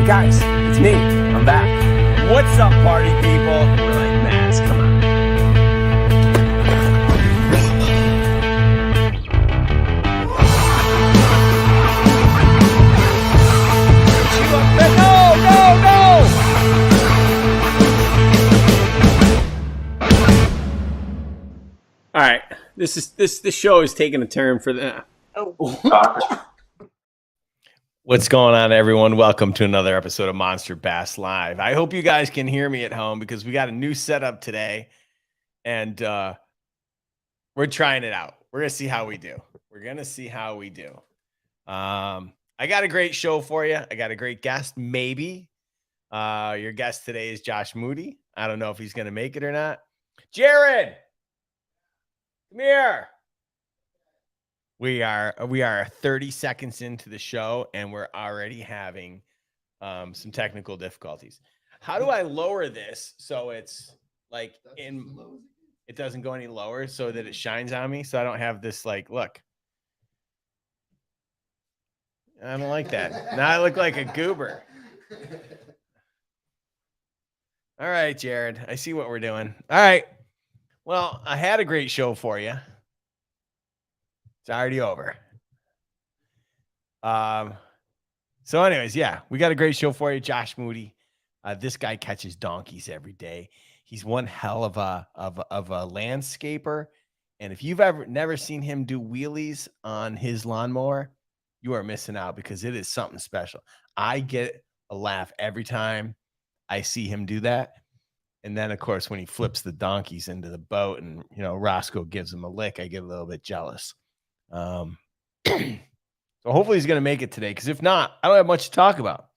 Guys, it's me. I'm back. What's up, party people? We're like, Mass, come on. All right, this show is taking a turn for the. What's going on, everyone? Welcome to another episode of Monster Bass Live. I hope you guys can hear me at home because we got a new setup today, and we're trying it out. We're gonna see how we do. I got a great show for you. I got a great guest. Maybe your guest today is Josh Moody. I don't know if he's gonna make it or not. Jared, come here. We are 30 seconds into the show, and we're already having some technical difficulties. How do I lower this so it's like it doesn't go any lower so that it shines on me so I don't have this like look. I don't like that. Now I look like a goober. All right, Jared. I see what we're doing. All right. Well, I had a great show for you. It's already over. So anyways, yeah, we got a great show for you. Josh Moody. This guy catches donkeys every day. He's one hell of a landscaper. And if you've never seen him do wheelies on his lawnmower, you are missing out because it is something special. I get a laugh every time I see him do that. And then, of course, when he flips the donkeys into the boat and, Roscoe gives him a lick, I get a little bit jealous. So hopefully he's going to make it today, because if not, I don't have much to talk about.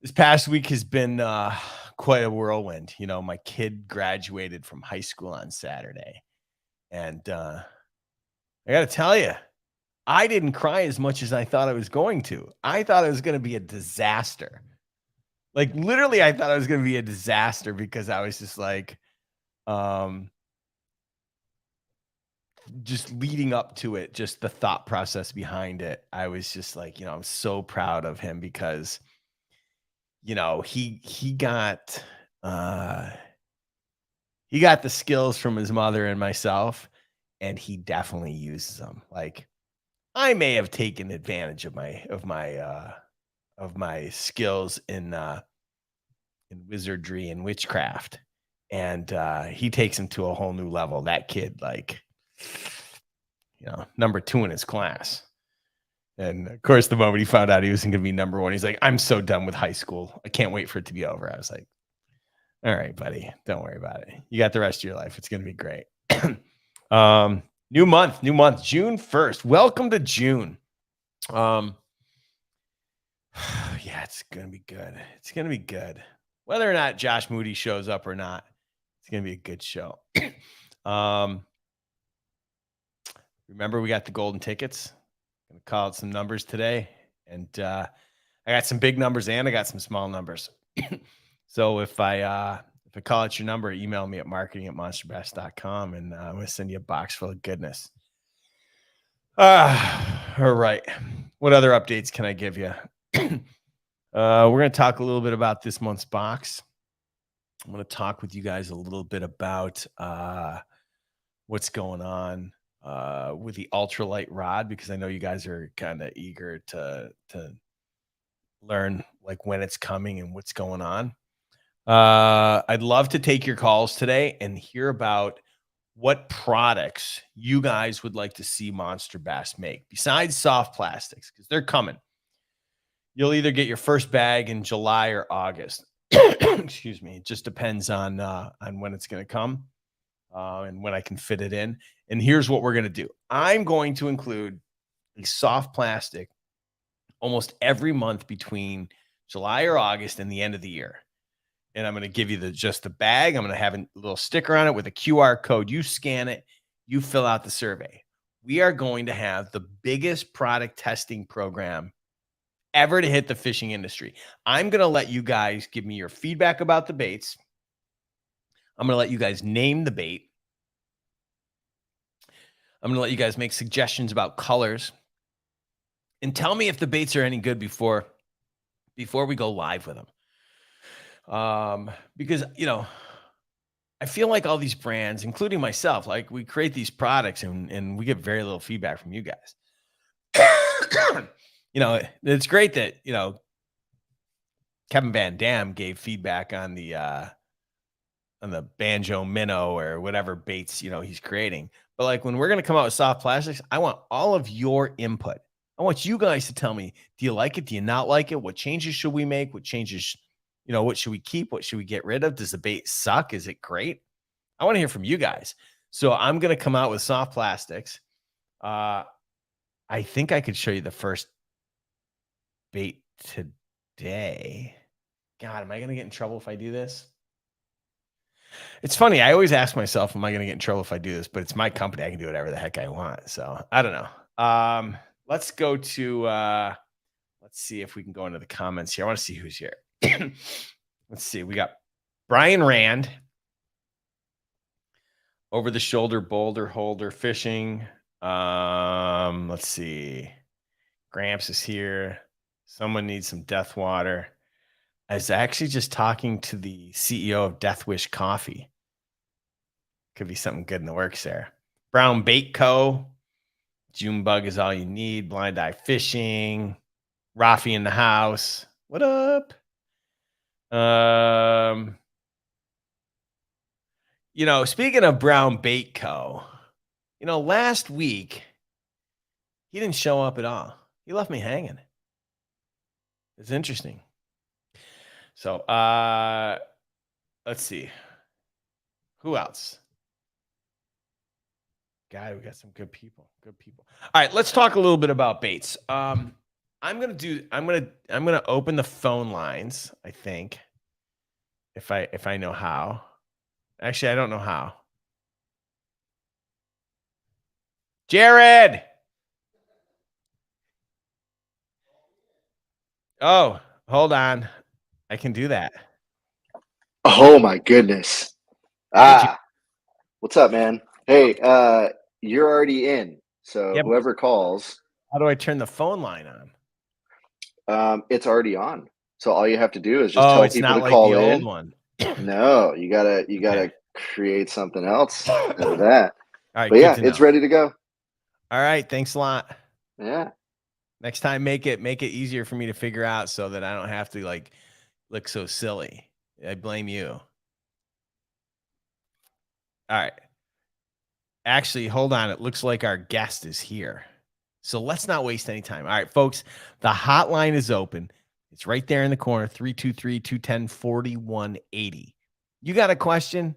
This past week has been quite a whirlwind. My kid graduated from high school on Saturday, and I got to tell you, I didn't cry as much as I thought I was going to. I thought it was going to be a disaster. Like, literally, I thought it was going to be a disaster because I was just like, just leading up to it, just the thought process behind it. I was just like, I'm so proud of him because, he got the skills from his mother and myself, and he definitely uses them. Like, I may have taken advantage of my skills in wizardry and witchcraft, and he takes them to a whole new level. That kid, like, number 2 in his class. And of course, the moment he found out he wasn't going to be number 1, he's like, I'm so done with high school. I can't wait for it to be over. I was like, all right, buddy, don't worry about it. You got the rest of your life. It's going to be great. New month, June 1st. Welcome to June. Yeah, it's going to be good. Whether or not Josh Moody shows up or not, it's going to be a good show. Remember, we got the golden tickets. I'm going to call out some numbers today. And I got some big numbers and I got some small numbers. So if I call out your number, email me at marketing@monsterbass.com, and I'm going to send you a box full of goodness. All right. What other updates can I give you? We're going to talk a little bit about this month's box. I'm going to talk with you guys a little bit about what's going on with the ultralight rod, because I know you guys are kind of eager to learn like when it's coming and what's going on. I'd love to take your calls today and hear about what products you guys would like to see Monster Bass make besides soft plastics, because they're coming. You'll either get your first bag in July or August. Excuse me. It just depends on when it's going to come and when I can fit it in. And here's what we're going to do. I'm going to include a soft plastic almost every month between July or August and the end of the year. And I'm going to give you just the bag. I'm going to have a little sticker on it with a QR code. You scan it, you fill out the survey. We are going to have the biggest product testing program ever to hit the fishing industry. I'm going to let you guys give me your feedback about the baits. I'm going to let you guys name the bait. I'm going to let you guys make suggestions about colors, and tell me if the baits are any good before before we go live with them. Because, I feel like all these brands, including myself, like we create these products and we get very little feedback from you guys. It's great that, Kevin Van Dam gave feedback on the banjo minnow or whatever baits, he's creating. But like when we're going to come out with soft plastics, I want all of your input. I want you guys to tell me, do you like it? Do you not like it? What changes should we make? What changes, what should we keep? What should we get rid of? Does the bait suck? Is it great? I want to hear from you guys. So I'm going to come out with soft plastics. I think I could show you the first bait today. God, am I going to get in trouble if I do this? It's funny. I always ask myself, am I going to get in trouble if I do this? But it's my company. I can do whatever the heck I want. So I don't know. Let's go to, let's see if we can go into the comments here. I want to see who's here. Let's see. We got Brian Rand, over the shoulder boulder holder fishing. Let's see. Gramps is here. Someone needs some death water. I was actually just talking to the CEO of Death Wish Coffee. Could be something good in the works there. Brown Bait Co. June Bug is all you need. Blind Eye Fishing. Rafi in the house. What up? Speaking of Brown Bait Co., last week he didn't show up at all. He left me hanging. It's interesting. So, let's see. Who else? God, we got some good people. Good people. All right, let's talk a little bit about baits. I'm gonna open the phone lines, I think. If I know how. Actually, I don't know how. Jared. Oh, hold on. I can do that. Oh my goodness. What's up, man? Hey, you're already in. So Yeah, whoever calls, how do I turn the phone line on? it's already on. So all you have to do is just tell it's people not to like call the in. old one. No, you gotta create something else out of that. All right, But yeah, good to it's know. ready to go. All right, thanks a lot. Yeah. Next time, make it easier for me to figure out so that I don't have to like look so silly. I blame you. All right. Actually, hold on. It looks like our guest is here. So let's not waste any time. All right, folks, the hotline is open. It's right there in the corner, 323-210-4180. You got a question?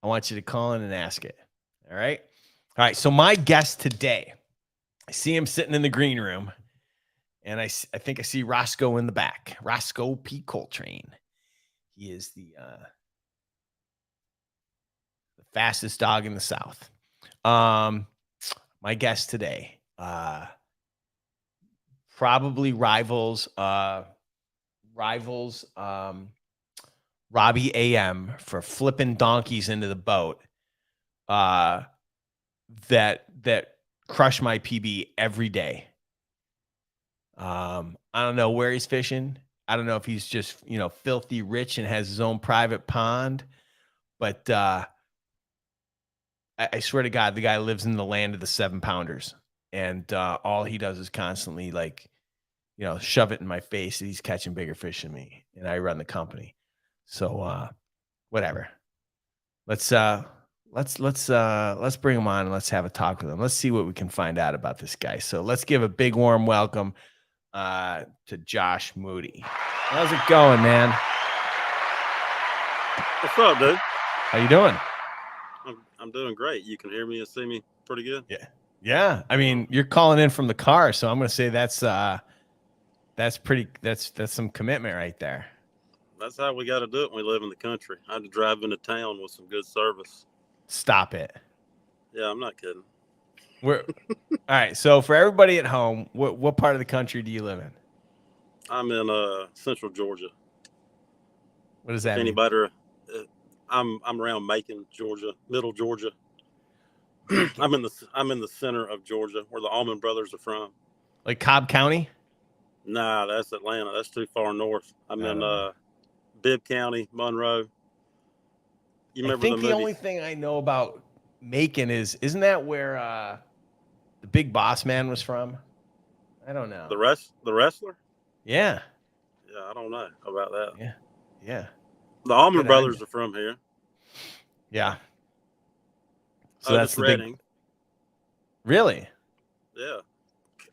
I want you to call in and ask it. All right? All right, so my guest today, I see him sitting in the green room, and I think I see Roscoe in the back. Roscoe P. Coltrane. He is the fastest dog in the South. My guest today, probably rivals Robbie AM for flipping donkeys into the boat. That crush my PB every day. I don't know where he's fishing. I don't know if he's just, filthy rich and has his own private pond, but I swear to God, the guy lives in the land of the 7-pounders, and all he does is constantly shove it in my face that he's catching bigger fish than me, and I run the company. So whatever. Let's bring him on and let's have a talk with him. Let's see what we can find out about this guy. So let's give a big warm welcome to Josh Moody. How's it going, man? What's up, dude? How you doing? I'm doing great. You can hear me and see me pretty good. Yeah. I mean, you're calling in from the car, so I'm gonna say that's some commitment right there. That's how we got to do it when we live in the country. I had to drive into town with some good service. Stop it. Yeah, I'm not kidding. All right. So for everybody at home, what part of the country do you live in? I'm in central Georgia. What does that mean? Anybody? I'm around Macon, Georgia, middle Georgia. I'm in the center of Georgia, where the Allman Brothers are from. Like Cobb County? Nah, that's Atlanta. That's too far north. I'm in know. Bibb County, Monroe. You I remember the think the movie only thing I know about Macon isn't that where the Big Boss Man was from? I don't know. the wrestler? Yeah. Yeah, I don't know about that. Yeah. Yeah. The Allman Good on Brothers you. are from here. Yeah. So that's Otis the big. Redding. Really? Yeah.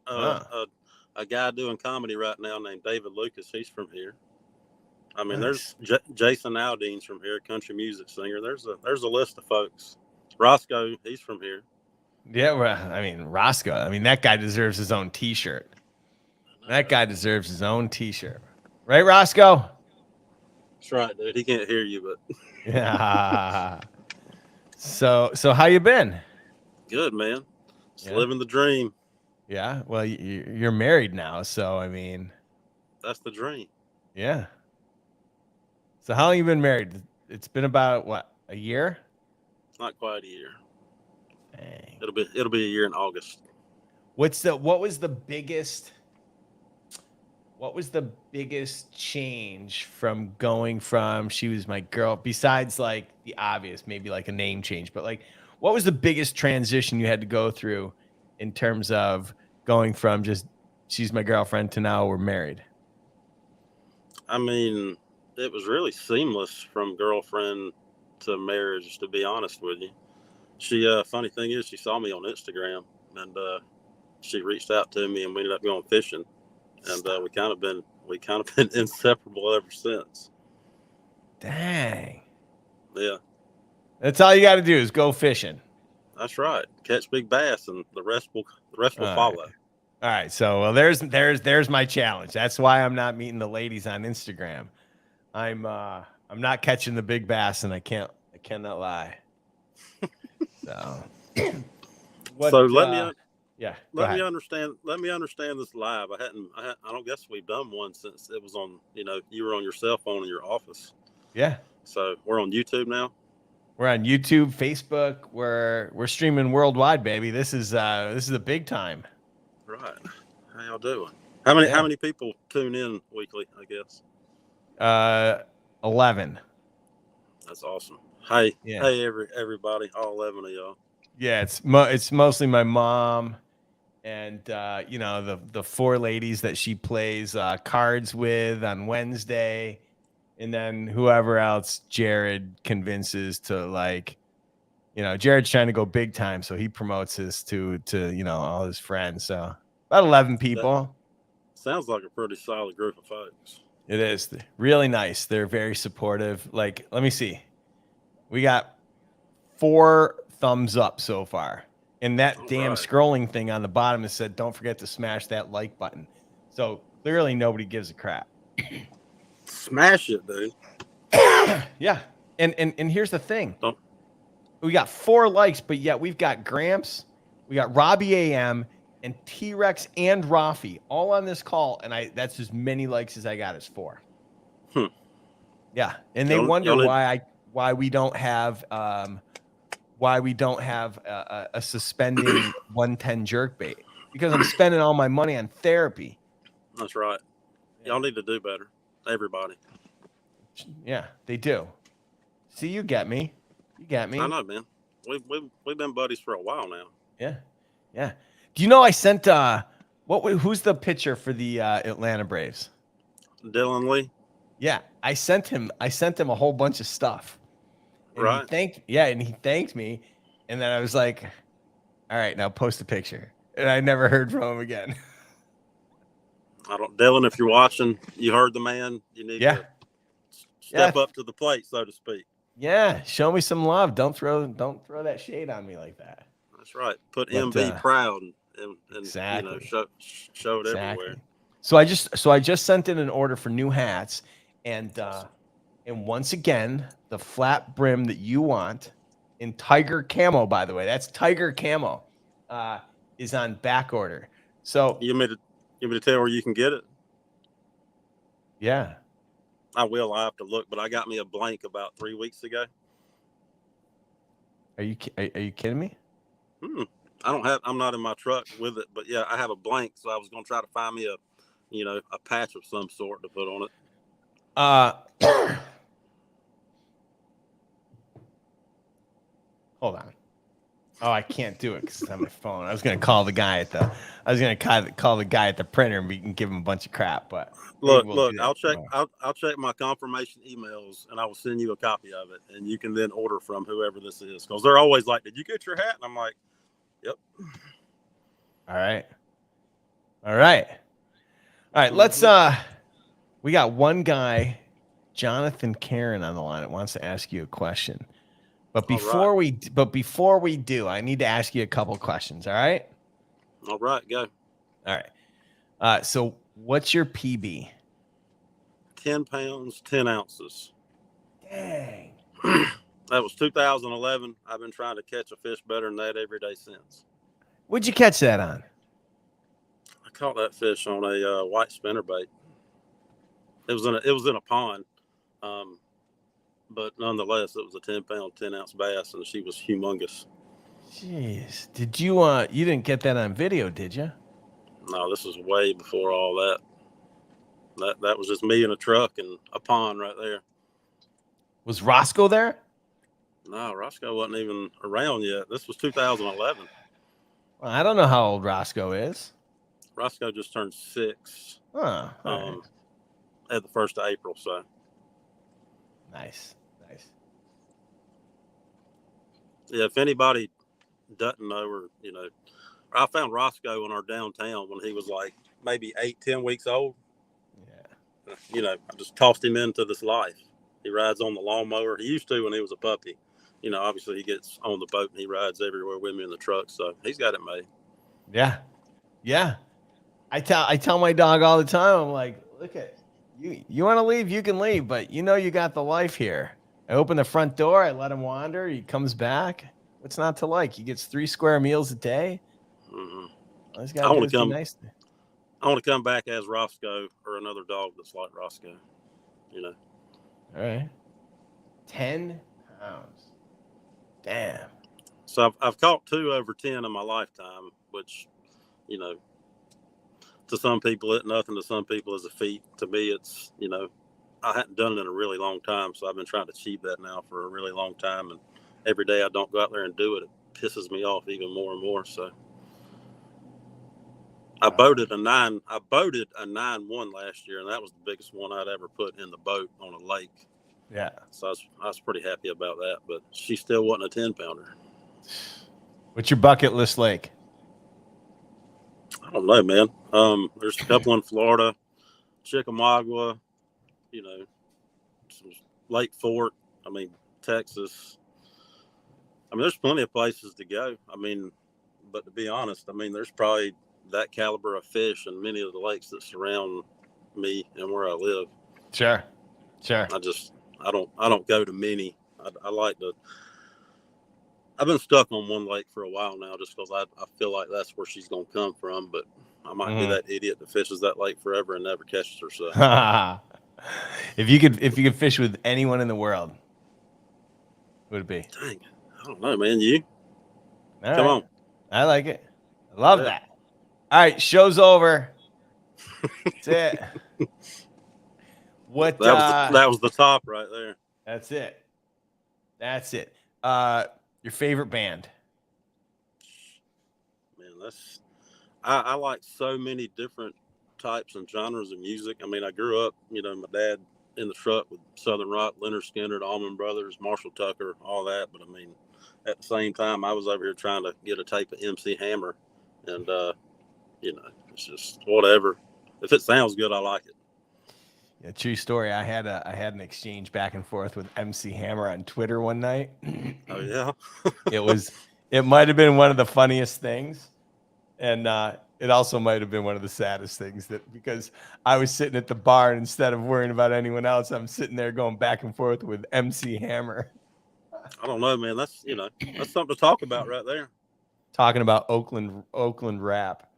Huh. A guy doing comedy right now named David Lucas. He's from here. I mean, Nice. there's Jason Aldean's from here, country music singer. There's a list of folks. Roscoe, he's from here. Yeah. Well, I mean, Roscoe. I mean, that guy deserves his own T-shirt. That guy deserves his own T-shirt, right, Roscoe? That's right, dude. He can't hear you, but Yeah. So how you been? good, man. Just Yeah. living the dream. Yeah. Well, you're married now, so I mean, That's the dream. yeah. So how long you been married? It's been about what, a year? Not quite a year. Dang. It'll be a year in August. What was the biggest change from going from she was my girl, besides like the obvious, maybe like a name change, but like what was the biggest transition you had to go through in terms of going from just she's my girlfriend to now we're married? I mean, it was really seamless from girlfriend to marriage, to be honest with you. She funny thing is she saw me on Instagram and she reached out to me and we ended up going fishing and we kind of been inseparable ever since. Dang. Yeah, That's all you got to do is go fishing. that's right. Catch big bass and the rest will All follow. right. All right. So well, there's my challenge. That's why I'm not meeting the ladies on Instagram. I'm not catching the big bass, and I cannot lie. So what? So let me Yeah. Go let me ahead. understand this live. I don't guess we've done one since it was on. You were on your cell phone in your office. Yeah. So we're on YouTube now. We're on YouTube, Facebook. We're streaming worldwide, baby. This is a big time. Right. How y'all doing? How many people tune in weekly? I guess. 11. That's awesome. Hey, Yeah. hey, everybody, all 11 of y'all. Yeah. It's mostly my mom and the four ladies that she plays cards with on Wednesday, and then whoever else Jared convinces to like. Jared's trying to go big time, so he promotes this to all his friends. So about 11 people. That sounds like a pretty solid group of folks. It is really nice. They're very supportive. Like, let me see. We got 4 thumbs up so far. And that damn right. scrolling thing on the bottom has said, don't forget to smash that like button. So clearly nobody gives a crap. Smash it, dude. Yeah. And here's the thing. Don't. We got 4 likes, but yet we've got Gramps, we got Robbie AM, and T-Rex and Rafi all on this call, and that's as many likes as I got is 4. Yeah, and they wonder why we don't have a suspending 110 jerkbait, because I'm spending all my money on therapy. That's right. Y'all need to do better. Everybody. Yeah, they do. See, you get me. You got me. I know, man. We've been buddies for a while now. Yeah. Do you know I sent who's the pitcher for the Atlanta Braves? Dylan Lee. Yeah, I sent him a whole bunch of stuff. And right. He thanked me, and then I was like, all right, now post a picture. And I never heard from him again. Dylan, if you're watching, you heard the man. You need to step up to the plate, so to speak. Yeah, show me some love. Don't throw that shade on me like that. That's right. Put MB proud and exactly. Show it everywhere. So I just sent in an order for new hats, and once again the flat brim that you want in tiger camo, by the way, that's tiger camo, is on back order. So you want me to tell where you can get it? Yeah. I will. I have to look, but I got me a blank about 3 weeks ago. Are you kidding me? I'm not in my truck with it, but yeah, I have a blank. So I was going to try to find me a patch of some sort to put on it. Hold on. Oh, I can't do it because it's on my phone. I was gonna call the guy at the. I was gonna call the guy at the printer and we can give him a bunch of crap. But Look, we'll do that I'll check. tomorrow. I'll check my confirmation emails, and I will send you a copy of it, and you can then order from whoever this is, because they're always like, "Did you get your hat?" And I'm like, "Yep." All right. Let's. We got one guy, Jonathan Karen, on the line that wants to ask you a question. But before we do, I need to ask you a couple questions. All right. All right, go. All right. So what's your PB? 10 pounds, 10 ounces. Dang. That was 2011. I've been trying to catch a fish better than that every day since. What'd you catch that on? I caught that fish on a white spinnerbait. It was in a pond, but nonetheless, it was a 10-pound, 10-ounce bass, and she was humongous. Jeez, did you you didn't get that on video, did you? No, this was way before all that. That was just me in a truck and a pond right there. Was Roscoe there? No, Roscoe wasn't even around yet. This was 2011. Well, I don't know how old Roscoe is. Roscoe just turned 6 Huh. Right. at the 1st of April. So Nice. yeah, if anybody doesn't know, or I found Roscoe in our downtown when he was like maybe 8-10 weeks old. Yeah. I just tossed him into this life. He rides on the lawnmower. He used to when he was a puppy. Obviously he gets on the boat and he rides everywhere with me in the truck. So he's got it made. Yeah. I tell my dog all the time. I'm like, look at you. You want to leave, you can leave, but you got the life here. I open the front door. I let him wander. He comes back. What's not to like? He gets 3 square meals a day. Mm-hmm. All he's got to do is be nice. I want to come back as Roscoe or another dog that's like Roscoe. All right. 10 pounds. Damn. So I've caught 2 over 10 in my lifetime, which, to some people it's nothing. To some people is a feat. To me, it's, I hadn't done it in a really long time. So I've been trying to achieve that now for a really long time. And every day I don't go out there and do it, it pisses me off even more and more. So I boated a 9-1 last year, and that was the biggest one I'd ever put in the boat on a lake. Yeah. So I was pretty happy about that, but she still wasn't a 10-pounder. What's your bucket list lake? I don't know, man. There's a couple in Florida, Chickamauga, Lake Fort. Texas. There's plenty of places to go. But to be honest, there's probably that caliber of fish in many of the lakes that surround me and where I live. Sure. I don't go to many. I like to. I've been stuck on one lake for a while now, just because I feel like that's where she's gonna come from. But I might be that idiot that fishes that lake forever and never catches her. So, if you could fish with anyone in the world, who would it be? Dang, I don't know, man. You come on. I like it. I love that. All right, show's over. That's it. What? That was the top right there. That's it. Your favorite band? Man, I like so many different types and genres of music. I grew up, my dad in the truck with Southern Rock, Leonard Skinner, the Allman Brothers, Marshall Tucker, all that. But at the same time, I was over here trying to get a tape of MC Hammer, and it's just whatever. If it sounds good, I like it. Yeah, true story. I had an exchange back and forth with MC Hammer on Twitter one night. Oh yeah. It might have been one of the funniest things, and it also might have been one of the saddest things, because I was sitting at the bar, and instead of worrying about anyone else, I'm sitting there going back and forth with MC Hammer. I don't know, man. That's that's something to talk about right there. Talking about Oakland rap.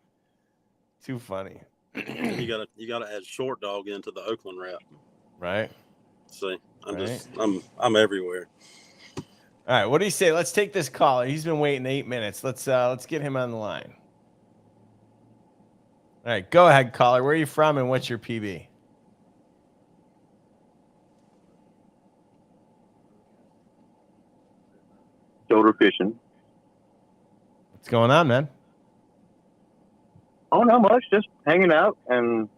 Too funny. You gotta add Short Dog into the Oakland rap. Right. See, I'm everywhere. All right. What do you say? Let's take this caller. He's been waiting 8 minutes. Let's get him on the line. All right, go ahead, caller. Where are you from and what's your PB? Shoulder fishing. What's going on, man? Oh, not much. Just hanging out and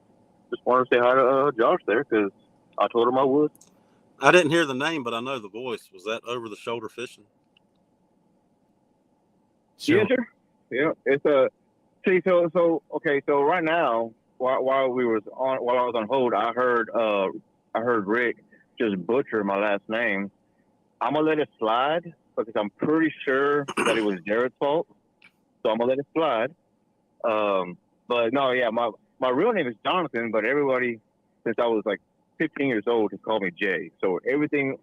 just wanted to say hi to Josh there because I told him I would. I didn't hear the name, but I know the voice. Was that over the shoulder fishing? Sure. Yeah, sure. Yeah, it's a see. So okay. So right now, while I was on hold, I heard Rick just butcher my last name. I'm gonna let it slide because I'm pretty sure that it was Jared's fault. So I'm gonna let it slide. But no, yeah, my real name is Jonathan, but everybody since I was like 15 years old has called me Jay. So everything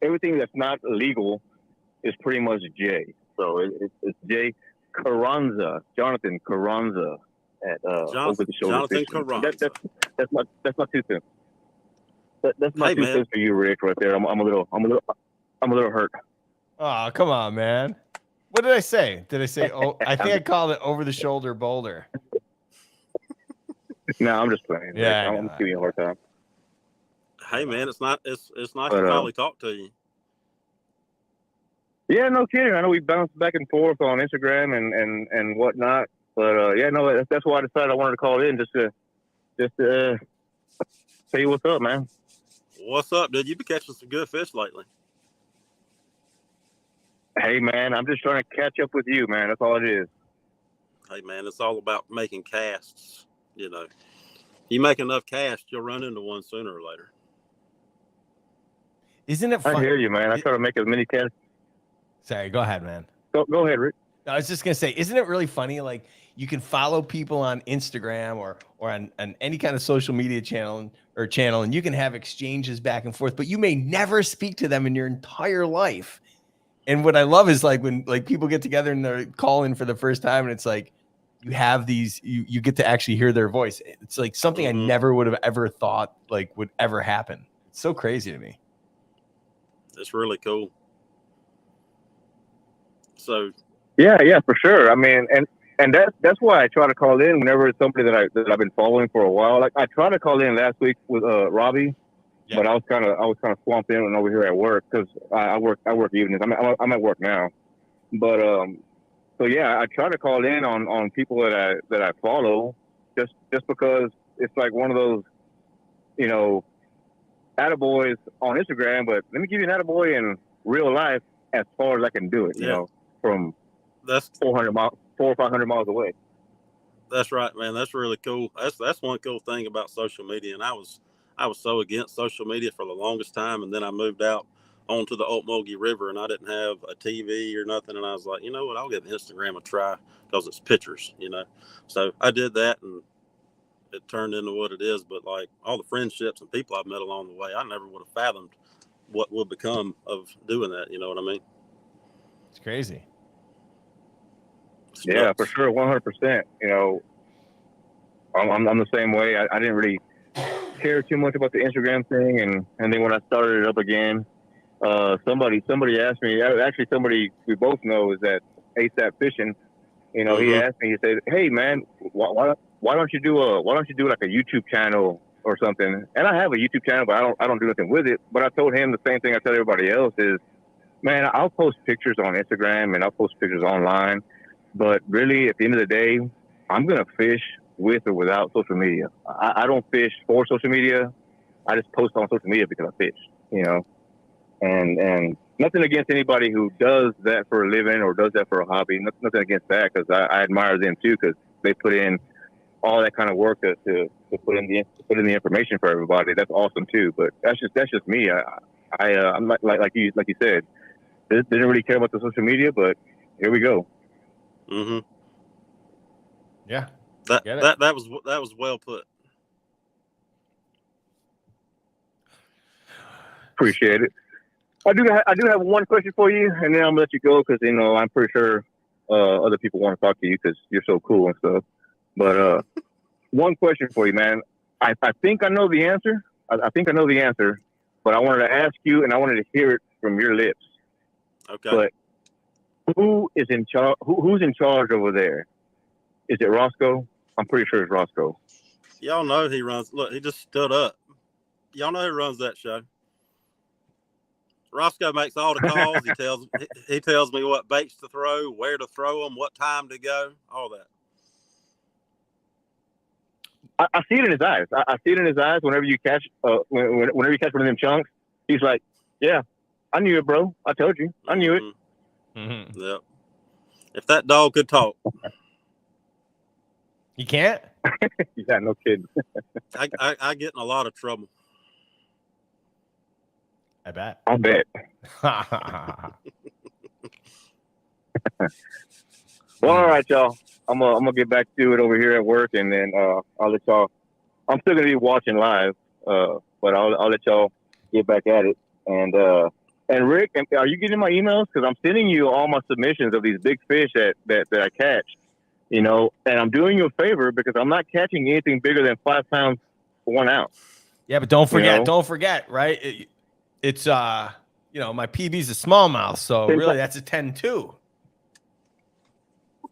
that's not legal is pretty much Jay. So it's Jay Carranza, Jonathan Carranza at over the shoulder Jonathan fishing. Carranza. That's not too soon. That's not Hey, too man. soon for you, Rick. Right there. I'm a little hurt. Oh, come on, man. What did I say? Did I say? Oh, I think I called it over the shoulder boulder. No, I'm just playing. Yeah, Rick. I know I'm that. giving you a hard time. Hey, man, it's nice to But, finally talk to you. Yeah, no kidding. I know we bounced back and forth on Instagram and whatnot, but yeah, no, that's why I decided I wanted to call in just to tell you what's up, man. What's up, dude? You been catching some good fish lately. Hey, man, I'm just trying to catch up with you, man. That's all it is. Hey, man, it's all about making casts. You know, you make enough casts, you'll run into one sooner or later. Isn't it I fun? hear you, man. I try to make as many casts. Sorry, go ahead, man. Go ahead, Rick. I was just gonna say, isn't it really funny? Like you can follow people on Instagram or on any kind of social media channel, and you can have exchanges back and forth, but you may never speak to them in your entire life. And what I love is like when like people get together and they're calling for the first time, and it's like you have these, you get to actually hear their voice. It's like something I never would have ever thought like would ever happen. It's so crazy to me. It's really cool. So Yeah, for sure. I mean, and that's why I try to call in whenever it's somebody that I've been following for a while. Like I tried to call in last week with Robbie, Yeah. but I was kind of swamped in and over here at work because I work evenings. I'm at work now, but so yeah, I try to call in on people that I follow just because it's like one of those, you know, attaboys on Instagram, but let me give you an attaboy in real life as far as I can do it, you know, from that's 400 or 500 miles away. That's right, man. That's really cool. That's one cool thing about social media. And I was so against social media for the longest time, and then I moved out onto the Ocmulgee River, and I didn't have a TV or nothing. And I was like, you know what? I'll give Instagram a try because it's pictures, you know. So I did that, and it turned into what it is. But like all the friendships and people I've met along the way, I never would have fathomed what would become of doing that. You know what I mean? It's crazy. Yeah, for sure, 100%. You know, I'm the same way. I didn't really care too much about the Instagram thing, and then when I started it up again, somebody asked me. Actually, somebody we both know is that ASAP Fishing. You know, he asked me. He said, "Hey, man, why don't you do like a YouTube channel or something?" And I have a YouTube channel, but I don't do nothing with it. But I told him the same thing I tell everybody else is, man, I'll post pictures on Instagram and I'll post pictures online. But really, at the end of the day, I'm going to fish with or without social media. I don't fish for social media. I just post on social media because I fish, you know. And nothing against anybody who does that for a living or does that for a hobby. Nothing against that because I admire them too because they put in all that kind of work to put in the information for everybody. That's awesome too. But that's just me. I'm like you said, didn't really care about the social media, but here we go. Yeah. That was well put. Appreciate it. I do have one question for you, and then I'm gonna let you go because you know I'm pretty sure other people want to talk to you because you're so cool and stuff. But one question for you, man. I think I know the answer. I think I know the answer, but I wanted to ask you, and I wanted to hear it from your lips. Okay. But who is in charge? Who's in charge over there? Is it Roscoe? I'm pretty sure it's Roscoe. Y'all know he runs. Look, he just stood up. Y'all know who runs that show. Roscoe makes all the calls. He tells me what baits to throw, where to throw them, what time to go, all that. I see it in his eyes. I see it in his eyes whenever you catch whenever you catch one of them chunks. He's like, "Yeah, I knew it, bro. I told you. I knew it." Mm-hmm. Yep. If that dog could talk, You can't? Yeah, no kidding. I get in a lot of trouble. I bet. I bet. Well, all right, y'all. I'm gonna get back to it over here at work, and then I'll let y'all. I'm still gonna be watching live, but I'll let y'all get back at it. And Rick, are you getting my emails? Because I'm sending you all my submissions of these big fish that I catch. You know, and I'm doing you a favor because I'm not catching anything bigger than 5 pounds, 1 ounce. Yeah, but don't forget, You know? right? It's my PB's a smallmouth, so really that's a 10-2.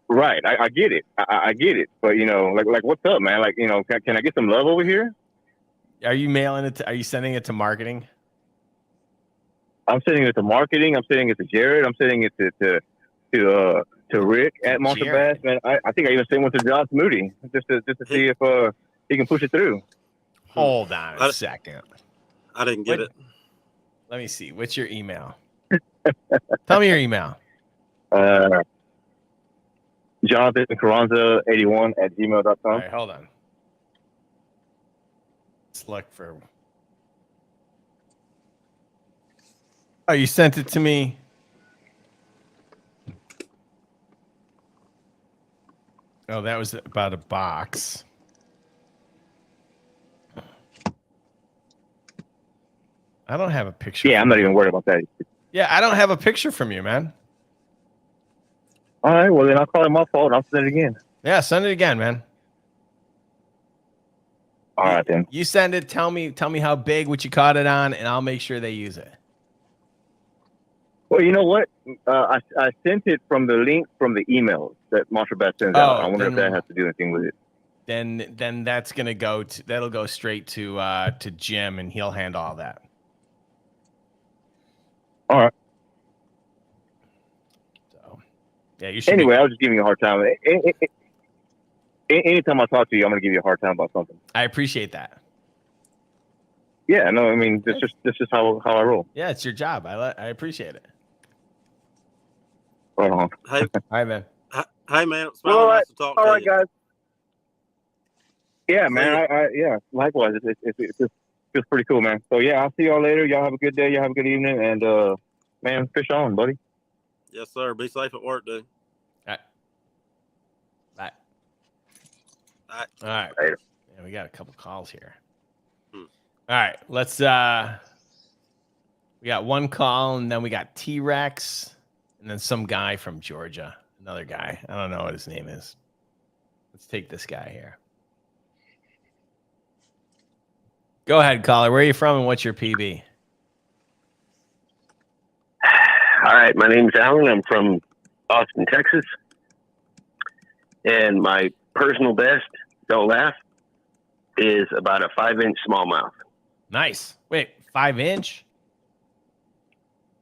Right, I get it. I get it. But like what's up, man? Like, can I get some love over here? Are you mailing it? Are you sending it to marketing? I'm sending it to marketing. I'm sending it to Jared. I'm sending it to Rick at Monster Bass. Man, I think I even sent one to Josh Moody just to see if he can push it through. Hold on a second. I didn't get it. Let me see. What's your email? Tell me your email. Jonathan Carranza 81 at gmail.com. All right, hold on. Let's look for. Oh, you sent it to me. Oh, that was about a box. I don't have a picture. Yeah, I'm not even worried about that. Yeah, I don't have a picture from you, man. All right, well, then I'll call it my fault. I'll send it again. Yeah, send it again, man. All right, then. You send it. Tell me how big, what you caught it on, and I'll make sure they use it. Well, you know what? I sent it from the link from the emails that Monster Bass sends out. I wonder if that has to do anything with it. Then that's gonna go to that'll go straight to Jim, and he'll handle all that. All right. So, yeah, you should. Anyway, I was just giving you a hard time. Anytime I talk to you, I'm gonna give you a hard time about something. I appreciate that. Yeah, no, I mean, this is how I roll. Yeah, it's your job. I appreciate it. Right on. Hey, hi, man. Hey, man. It's All right, nice to talk all to right, you. guys. Yeah, See man. ya. Yeah, likewise. It's just feels pretty cool, man. So yeah, I'll see y'all later. Y'all have a good day. Y'all have a good evening, and man, fish on, buddy. Yes, sir. Be safe at work, dude. All right. Bye. All right. All right. Later. Yeah, we got a couple calls here. Hmm. All right, let's we got one call, and then we got T-Rex, and then some guy from Georgia, another guy. I don't know what his name is. Let's take this guy here. Go ahead, caller. Where are you from, and what's your PB? All right, my name's Alan. I'm from Austin, Texas. And my personal best, don't laugh, is about a 5-inch smallmouth. Nice. Wait, 5-inch?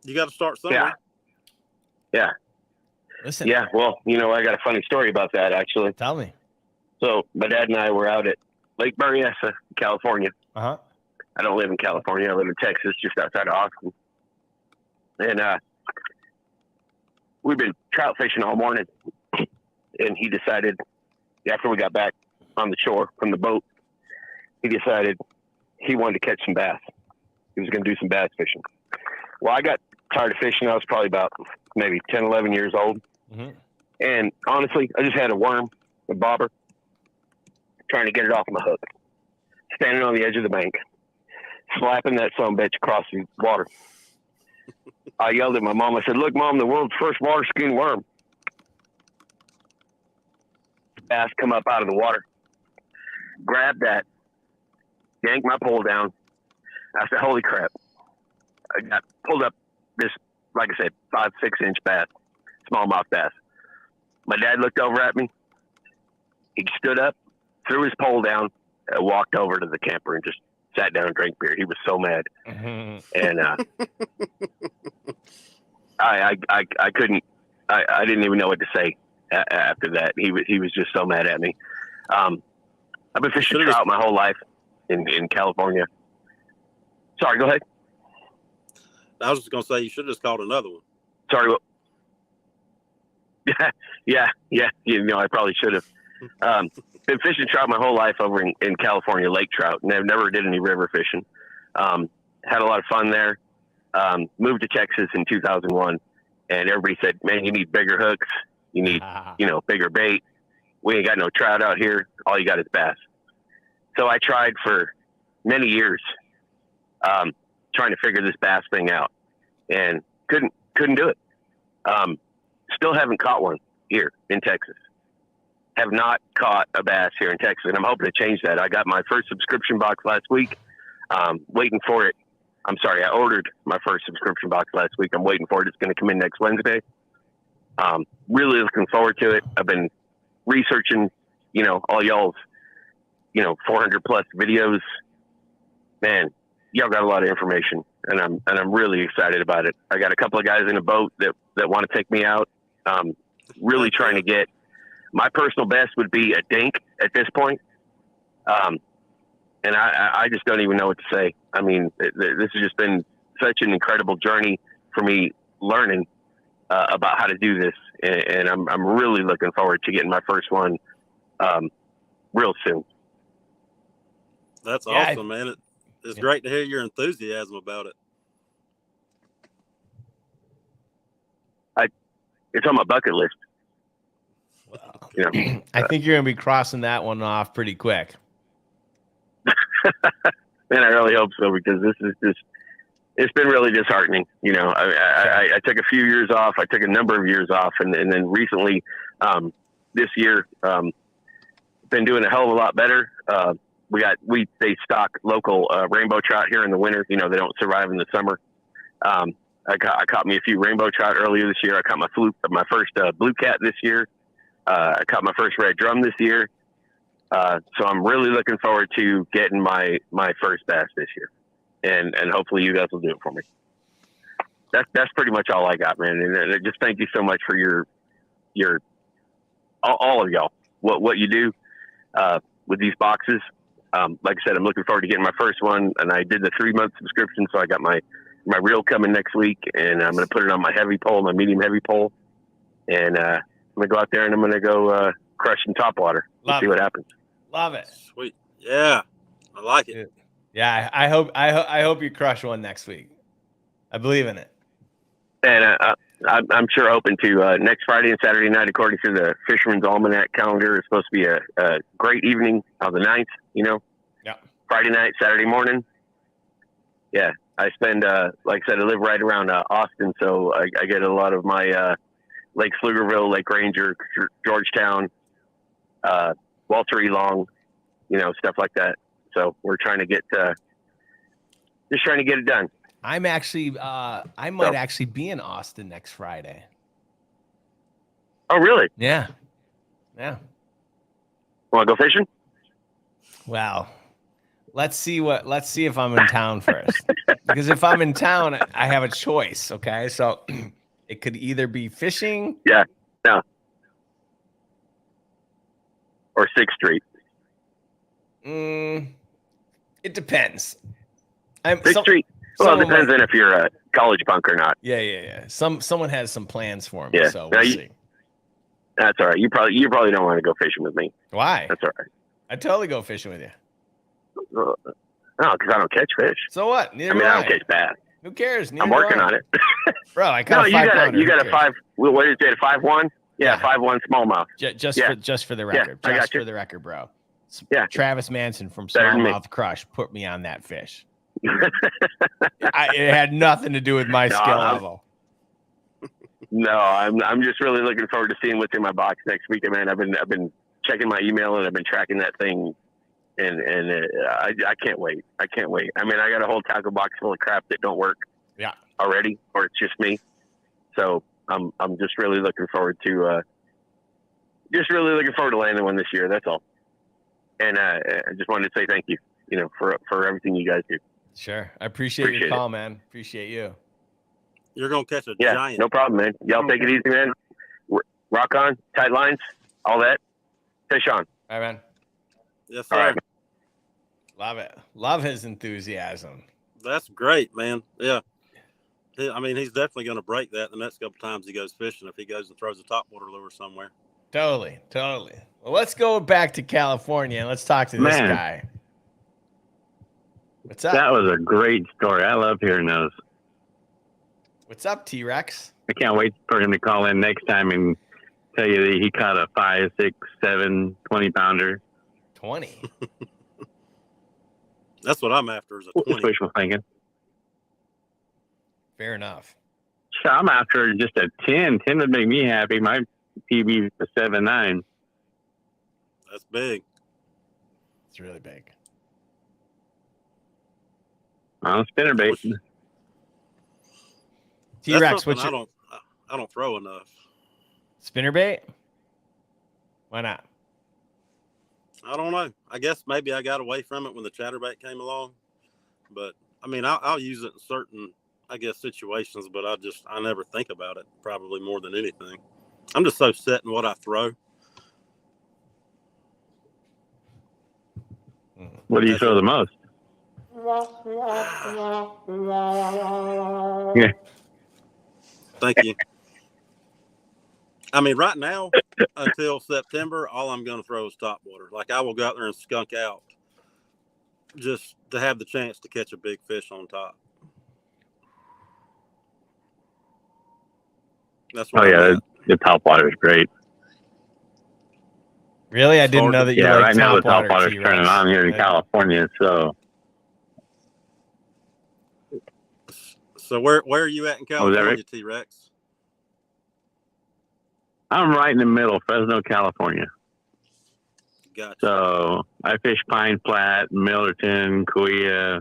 You got to start somewhere. Yeah. Listen. Yeah, well, I got a funny story about that, actually. Tell me. So my dad and I were out at Lake Berryessa, California. Uh-huh. I don't live in California. I live in Texas, just outside of Austin. And we've been trout fishing all morning. And he decided, after we got back on the shore from the boat, he decided he wanted to catch some bass. He was going to do some bass fishing. Well, I got tired of fishing. I was probably about maybe 10, 11 years old. Mm-hmm. And honestly, I just had a worm, a bobber, trying to get it off my hook. Standing on the edge of the bank, slapping that sumbitch across the water. I yelled at my mom. I said, "Look, Mom, the world's first water skiing worm." Bass come up out of the water. Grabbed that, yanked my pole down. I said, "Holy crap." I got pulled up this, like I said, 5-6 inch bass, smallmouth bass. My dad looked over at me. He stood up, threw his pole down, walked over to the camper and just sat down and drank beer. He was so mad. And I couldn't, I didn't even know what to say after that. He was just so mad at me. I've been fishing trout my whole life in California. Sorry, go ahead. I was just going to say, you should have just called another one. Sorry. What? Yeah. I probably should have. Been fishing trout my whole life over in California, lake trout. Never did any river fishing. Had a lot of fun there. Moved to Texas in 2001, and everybody said, man, you need bigger hooks. You need, bigger bait. We ain't got no trout out here. All you got is bass. So I tried for many years, trying to figure this bass thing out, and couldn't do it. Still haven't caught one here in Texas. Have not caught a bass here in Texas, and I'm hoping to change that. I got my first subscription box last week. Waiting for it. I'm sorry, I ordered my first subscription box last week. I'm waiting for it. It's going to come in next Wednesday. Really looking forward to it. I've been researching, all y'all's, 400 plus videos. Man, y'all got a lot of information, and I'm really excited about it. I got a couple of guys in a boat that want to take me out. Really trying to get. My personal best would be a dink at this point. And I just don't even know what to say. I mean, this has just been such an incredible journey for me learning about how to do this. And I'm really looking forward to getting my first one real soon. That's awesome, man. It's great to hear your enthusiasm about it. It's on my bucket list. Wow. I think you're going to be crossing that one off pretty quick. Man, I really hope so, because this is just, it's been really disheartening. I took a few years off. I took a number of years off. And then recently, this year, been doing a hell of a lot better. They stock local rainbow trout here in the winter. They don't survive in the summer. I caught me a few rainbow trout earlier this year. I caught my first blue cat this year. I caught my first red drum this year. So I'm really looking forward to getting my first bass this year, and hopefully you guys will do it for me. That's pretty much all I got, man. And just thank you so much for your all of y'all, what you do with these boxes. Like I said, I'm looking forward to getting my first one, and I did the 3-month subscription, so I got my reel coming next week, and I'm going to put it on my heavy pole, my medium heavy pole, and I'm going to go out there and I'm going to go crush some topwater and see what happens. Love it. Sweet. Yeah. I like it. Yeah. I hope you crush one next week. I believe in it. And I'm sure hoping to next Friday and Saturday night, according to the Fisherman's Almanac calendar, is supposed to be a great evening on the 9th, Yeah. Friday night, Saturday morning. Yeah. I spend, like I said, I live right around Austin, so I get a lot of my Lake Pflugerville, Lake Ranger, Georgetown, Walter E. Long, stuff like that. So we're trying to get it done. I'm actually, I might actually be in Austin next Friday. Oh, really? Yeah. Want to go fishing? Well, let's see if I'm in town first. Because if I'm in town, I have a choice. Okay. So it could either be fishing. Yeah. No. Or 6th Street. It depends. 6th Street. Well, it depends on if you're a college punk or not. Yeah. Someone has some plans for me, so we'll see. That's all right. You probably don't want to go fishing with me. Why? That's all right. I'd totally go fishing with you. No, because I don't catch fish. So what? I don't catch bass. Who cares? I'm working on it. Bro, I caught you got a 5. What is it? A 5-1? Yeah, 5-1 smallmouth. Just for the record. Yeah, just for the record, bro. Yeah. Travis Manson from Smallmouth Crush put me on that fish. It had nothing to do with my skill level. No, I'm just really looking forward to seeing what's in my box next week, man. I've been checking my email and I've been tracking that thing, and I can't wait. I can't wait. I mean, I got a whole tackle box full of crap that don't work. Yeah. Already, or it's just me. So I'm just really looking forward to landing one this year. That's all. And I just wanted to say thank you, for everything you guys do. Sure. I appreciate your call, man. Appreciate you. You're going to catch a Yeah, giant. no problem, man. Y'all take it easy, man. Rock on, tight lines, all that. Fish on. All right, man. Yes, sir. All right. Love it. Love his enthusiasm. That's great, man. Yeah. He's definitely going to break that the next couple times he goes fishing if he goes and throws a topwater lure somewhere. Totally. Well, let's go back to California and let's talk to this guy. What's up? That was a great story. I love hearing those. What's up, T-Rex? I can't wait for him to call in next time and tell you that he caught a 5, 6, 7, 20-pounder. 20? That's what I'm after is a 20. Wishful thinking. Fair enough. So I'm after just a 10. 10 would make me happy. My PB is a 7.9. That's big. It's really big. On spinnerbait. T-Rex, I don't throw enough. Spinnerbait? Why not? I don't know. I guess maybe I got away from it when the chatterbait came along. But I'll use it in certain, situations, but I never think about it probably more than anything. I'm just so set in what I throw. What do you throw the most? Yeah. Thank you. Right now, until September, all I'm going to throw is topwater. Like, I will go out there and skunk out just to have the chance to catch a big fish on top. That's what the topwater is great. Really? I didn't know that you right like now the topwater, topwater's T-Rex. turning on here in California, so. So where are you at in California, right? T-Rex? I'm right in the middle, Fresno, California. Gotcha. So I fish Pine Flat, Millerton, Kauai,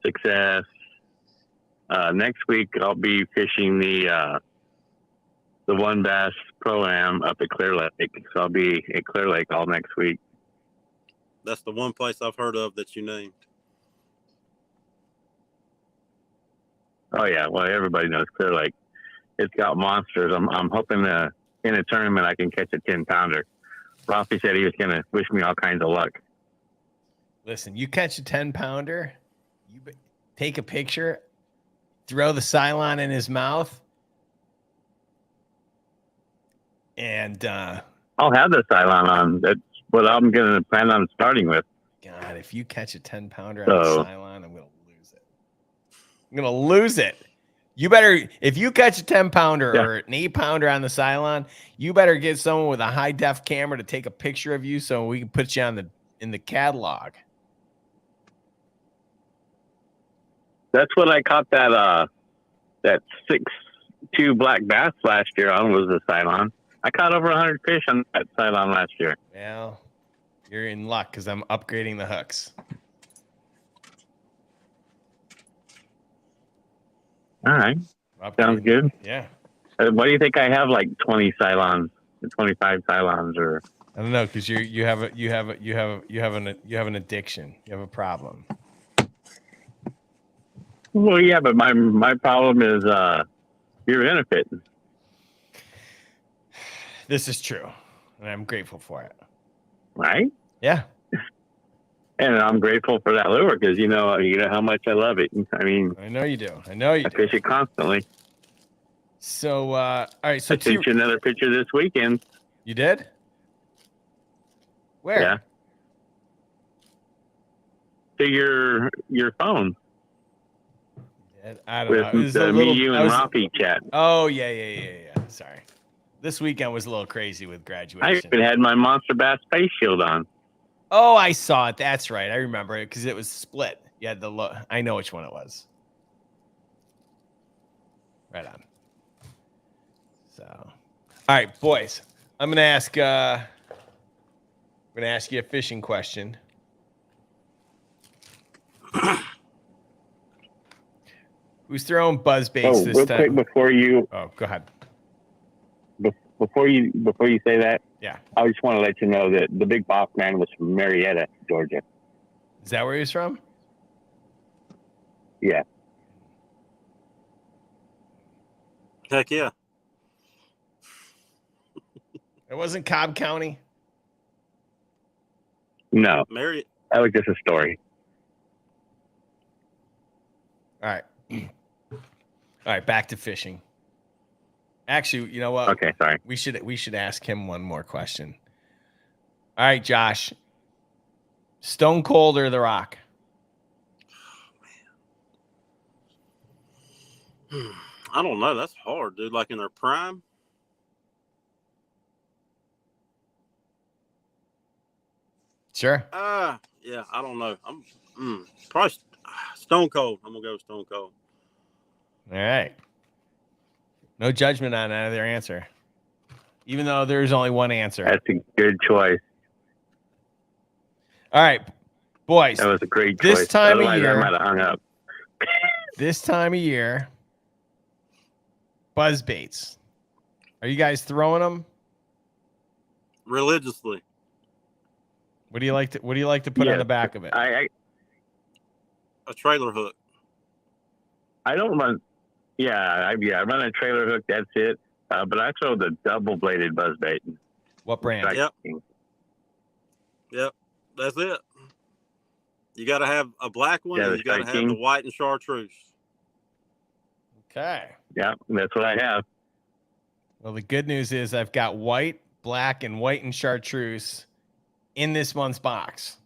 Success. Next week I'll be fishing the One Bass Pro-Am up at Clear Lake. So I'll be at Clear Lake all next week. That's the one place I've heard of that you named. Oh yeah, well everybody knows Clear Lake. It's got monsters. I'm hoping in a tournament I can catch a 10-pounder. Ralphie said he was going to wish me all kinds of luck. Listen, you catch a 10-pounder, you take a picture, throw the Cylon in his mouth, and I'll have the Cylon on. That's what I'm going to plan on starting with. God, if you catch a 10-pounder on a Cylon, I'm going to lose it. I'm going to lose it. You better, if you catch a 10-pounder or an 8-pounder on the Cylon, you better get someone with a high-def camera to take a picture of you so we can put you in the catalog. That's what I caught that 6'2" black bass last year on, was the Cylon. I caught over 100 fish on that Cylon last year. Well, you're in luck because I'm upgrading the hooks. All right. Sounds good. Yeah. What do you think I have, like 20 Cylons, 25 Cylons, or? I don't know, because you have an addiction. You have a problem. Well, yeah, but my problem is your benefit. This is true, and I'm grateful for it. Right? Yeah. And I'm grateful for that lure because you know how much I love it. I mean, I know you do. I fish it constantly. So, all right. So I sent you another picture this weekend. You did? Where? Yeah. To your phone. I don't know. It was me, you, and Rafi chat. Oh yeah. Sorry. This weekend was a little crazy with graduation. I even had my Monster Bass face shield on. Oh, I saw it. That's right. I remember it because it was split. Yeah, I know which one it was. Right on. So, all right, boys. I'm gonna ask you a fishing question. Who's throwing buzz baits this real time? quick before you. Oh, go ahead. Before you say that, Yeah. I just want to let you know that the big boss man was from Marietta, Georgia. Is that where he was from? Yeah. Heck yeah. It wasn't Cobb County. No, Mary. that was just a story. All right. All right, back to fishing. Actually, you know what? Okay, sorry. We should ask him one more question. All right, Josh. Stone Cold or The Rock? I don't know. That's hard, dude. Like in their prime. Sure. Yeah. I don't know. I'm probably Stone Cold. I'm gonna go Stone Cold. All right. No judgment on either answer, even though there's only one answer. That's a good choice. All right, boys. That was a great This choice. time of Otherwise, year- I might have hung up. This time of year, buzz baits. Are you guys throwing them? Religiously. What do you like to put on Yes. the back of it? I A trailer hook. don't run. Yeah, I run a trailer hook. That's it. But I throw the double bladed buzz bait. What brand? Strike Yep. King. Yep. That's it. You got to have a black one, Yeah, and the you got to Strike have the King. white and chartreuse. Okay. Yeah, that's what I have. Well, the good news is I've got white, black, and white and chartreuse in this month's box.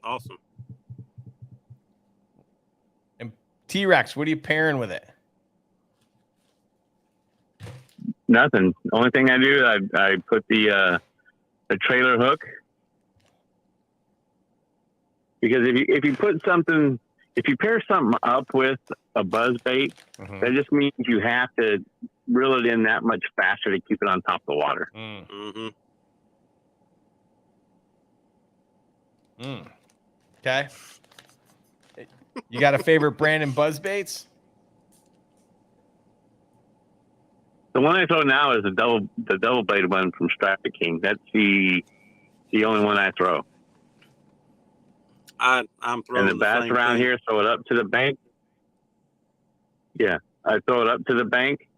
Awesome. And T-Rex, what are you pairing with it? Nothing. Only thing I do, I put the trailer hook, because if you pair something up with a buzz bait, that just means you have to reel it in that much faster to keep it on top of the water. Mm-hmm. Okay. You got a favorite brand in buzz baits? The one I throw now is the double bladed one from Strike King. That's the only one I throw. I'm throwing And the bass same around thing. here throw it up to the bank. Yeah, I throw it up to the bank,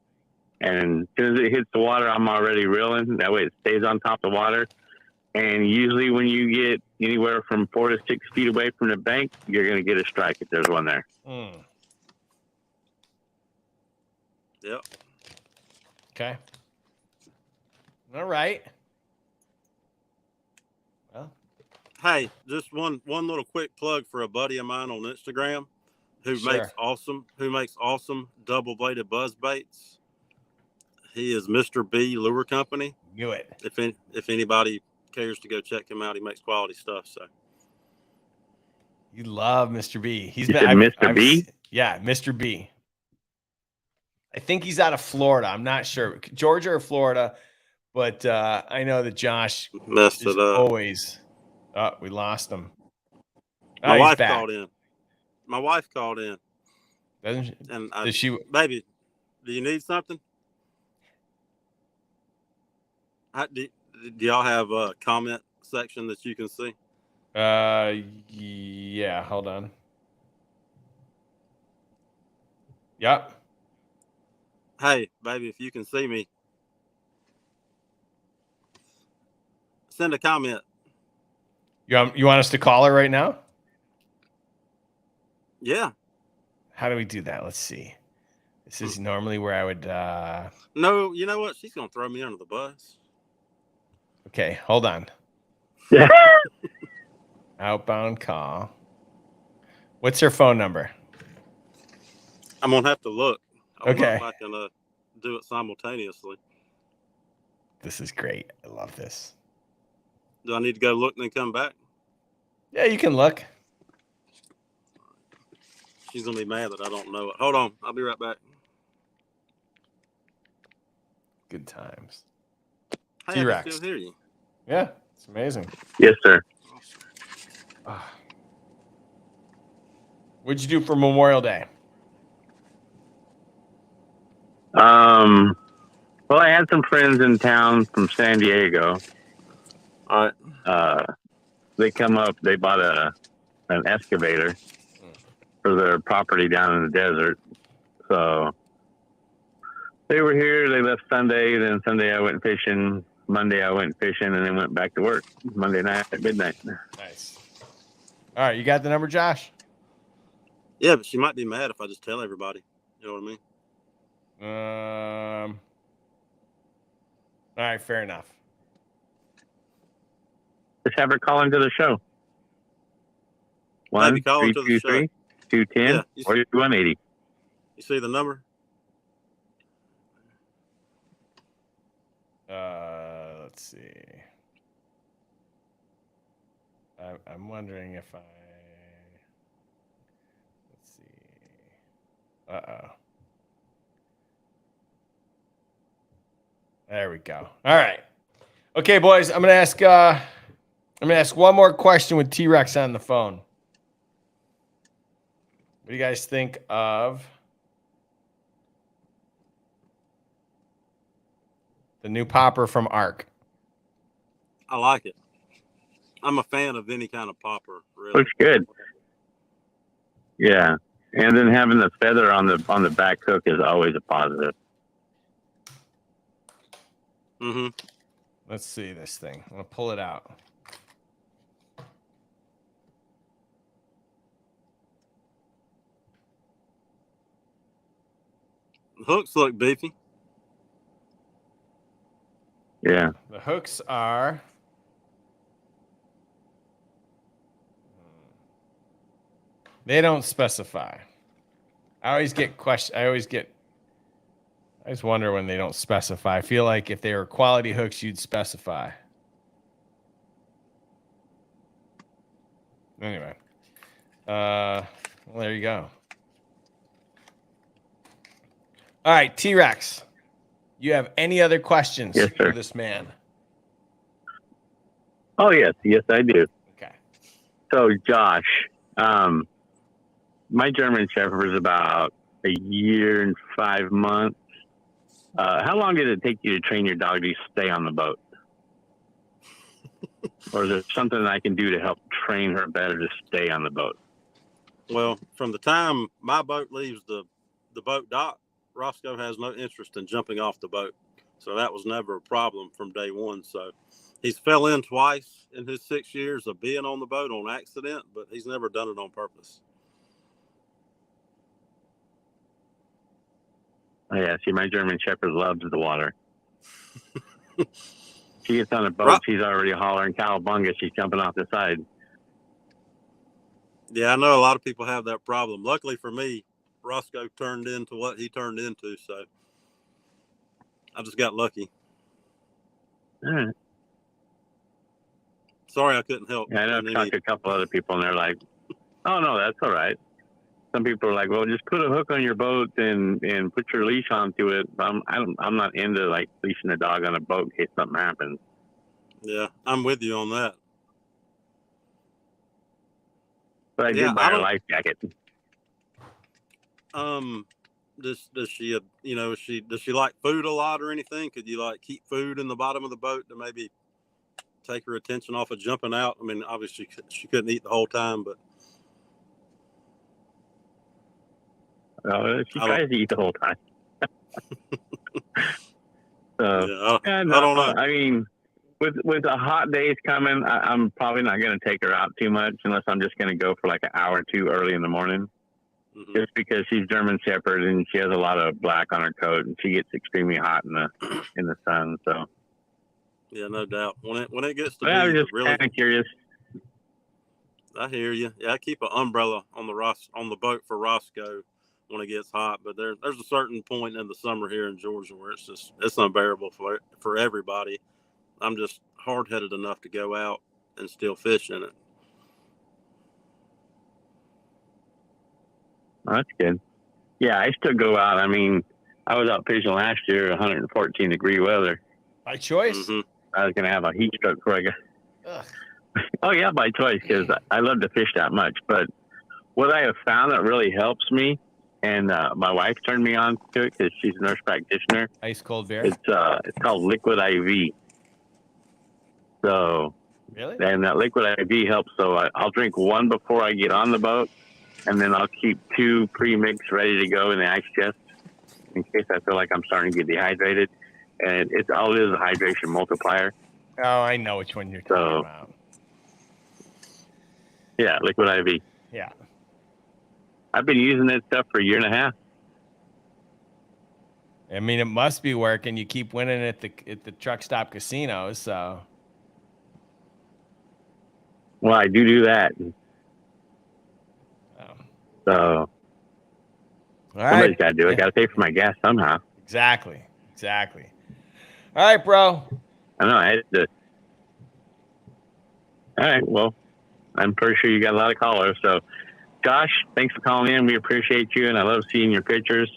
and as soon as it hits the water, I'm already reeling. That way it stays on top of the water. And usually when you get anywhere from 4 to 6 feet away from the bank, you're going to get a strike if there's one there. Yep. Okay. All right. Well, Hey, just one little quick plug for a buddy of mine on Instagram who Sure. makes awesome double bladed buzz baits. He is Mr. B Lure Company. knew it. If anybody cares to go check him out, he makes quality stuff. So You love Mr. B. He's You been said Mr. B? Yeah, Mr. B. I think he's out of Florida. I'm not sure, Georgia or Florida, but I know that Josh messed is it up. always. Oh, we lost him. Oh, My he's wife back. called in. My wife called in, Doesn't she? and Does she? baby, do you need something? Do y'all have a comment section that you can see? Yeah. Hold on. Yep. Hey, baby, if you can see me, send a comment. You want us to call her right now? Yeah. How do we do that? Let's see. This is normally where I would. No, you know what? She's gonna throw me under the bus. Okay, hold on. Yeah. Outbound call. What's her phone number? I'm gonna have to look. I don't know Okay. if I can do it simultaneously. This is great. I love this. Do I need to go look and then come back? Yeah, you can look. She's gonna be mad that I don't know it. Hold on, I'll be right back. Good times. Hey, I T-Rex. can still hear you. Yeah, it's amazing. Yes, sir. What'd you do for Memorial Day? Well, I had some friends in town from San Diego, All right. They come up. They bought an excavator for their property down in the desert. So they were here. They left Sunday. Then Sunday I went fishing. Monday I went fishing, and then went back to work Monday night at midnight. Nice. All right, you got the number, Josh? Yeah, but she might be mad if I just tell everybody. You know what I mean? All right, fair enough. Just have her call into the show. Maybe call into the show. 210 Yeah, or 180. You see the number? Let's see. I'm wondering if let's see. Uh-oh. There we go. All right. Okay, boys, I'm gonna ask one more question with T-Rex on the phone. What do you guys think of the new popper from Arc? I like it. I'm a fan of any kind of popper. Really. Looks good. Yeah, and then having the feather on the back hook is always a positive. Mm-hmm. Let's see this thing. I'm gonna pull it out. The hooks look beefy. Yeah. The hooks are they don't specify. I always wonder when they don't specify. I feel like if they were quality hooks, you'd specify. Anyway. Well, there you go. All right, T-Rex. You have any other questions Yes, sir. for this man? Oh, yes, I do. Okay. So, Josh, my German Shepherd is about a year and 5 months. How long did it take you to train your dog to stay on the boat? Or is there something I can do to help train her better to stay on the boat? Well, from the time my boat leaves the boat dock, Roscoe has no interest in jumping off the boat. So that was never a problem from day one. So he's fell in twice in his 6 years of being on the boat on accident, but he's never done it on purpose. Oh, yeah, see, my German Shepherd loves the water. She gets on a boat, she's already hollering cowabunga. She's jumping off the side. Yeah, I know a lot of people have that problem. Luckily for me, Roscoe turned into what he turned into, so I just got lucky. All right. Sorry I couldn't help. Yeah, I know I've talked to a couple other people, and they're like, oh, no, that's all right. Some people are like, well, just put a hook on your boat and put your leash onto it. I'm not into, like, leashing a dog on a boat in case something happens. Yeah, I'm with you on that. But I did buy her a life jacket. Does she, does she like food a lot or anything? Could you like keep food in the bottom of the boat to maybe take her attention off of jumping out? I mean, obviously she couldn't eat the whole time, but she tries to eat the whole time. I don't know. I mean, with the hot days coming, I'm probably not going to take her out too much unless I'm just going to go for like an hour or two early in the morning. Mm-hmm. Just because she's German Shepherd and she has a lot of black on her coat and she gets extremely hot in the sun. So yeah, no doubt. When it gets to I was be just really kind of curious. I hear you. Yeah, I keep an umbrella on the boat for Roscoe when it gets hot, but there's a certain point in the summer here in Georgia where it's unbearable for everybody. I'm just hard-headed enough to go out and still fish in it. Oh, that's good. Yeah, I still go out. I mean, I was out fishing last year, 114 degree weather. By choice? Mm-hmm. I was going to have a heat stroke before I got. Oh yeah, by choice, because I love to fish that much. But what I have found that really helps me, and my wife turned me on to it because she's a nurse practitioner. Ice cold beer. It's called Liquid IV. So, Really? and that liquid IV helps. So I'll drink one before I get on the boat, and then I'll keep 2 pre-mixed ready to go in the ice chest in case I feel like I'm starting to get dehydrated. And it's all it is a hydration multiplier. Oh, I know which one you're talking about. Yeah, liquid IV. Yeah. I've been using that stuff for a year and a half. I mean, it must be working. You keep winning at the truck stop casinos, so. Well, I do that. Oh. So somebody's got to do it. Got to pay for my gas somehow. Exactly. All right, bro. I know. I had to. All right. Well, I'm pretty sure you got a lot of callers. So, Josh, thanks for calling in. We appreciate you, and I love seeing your pictures.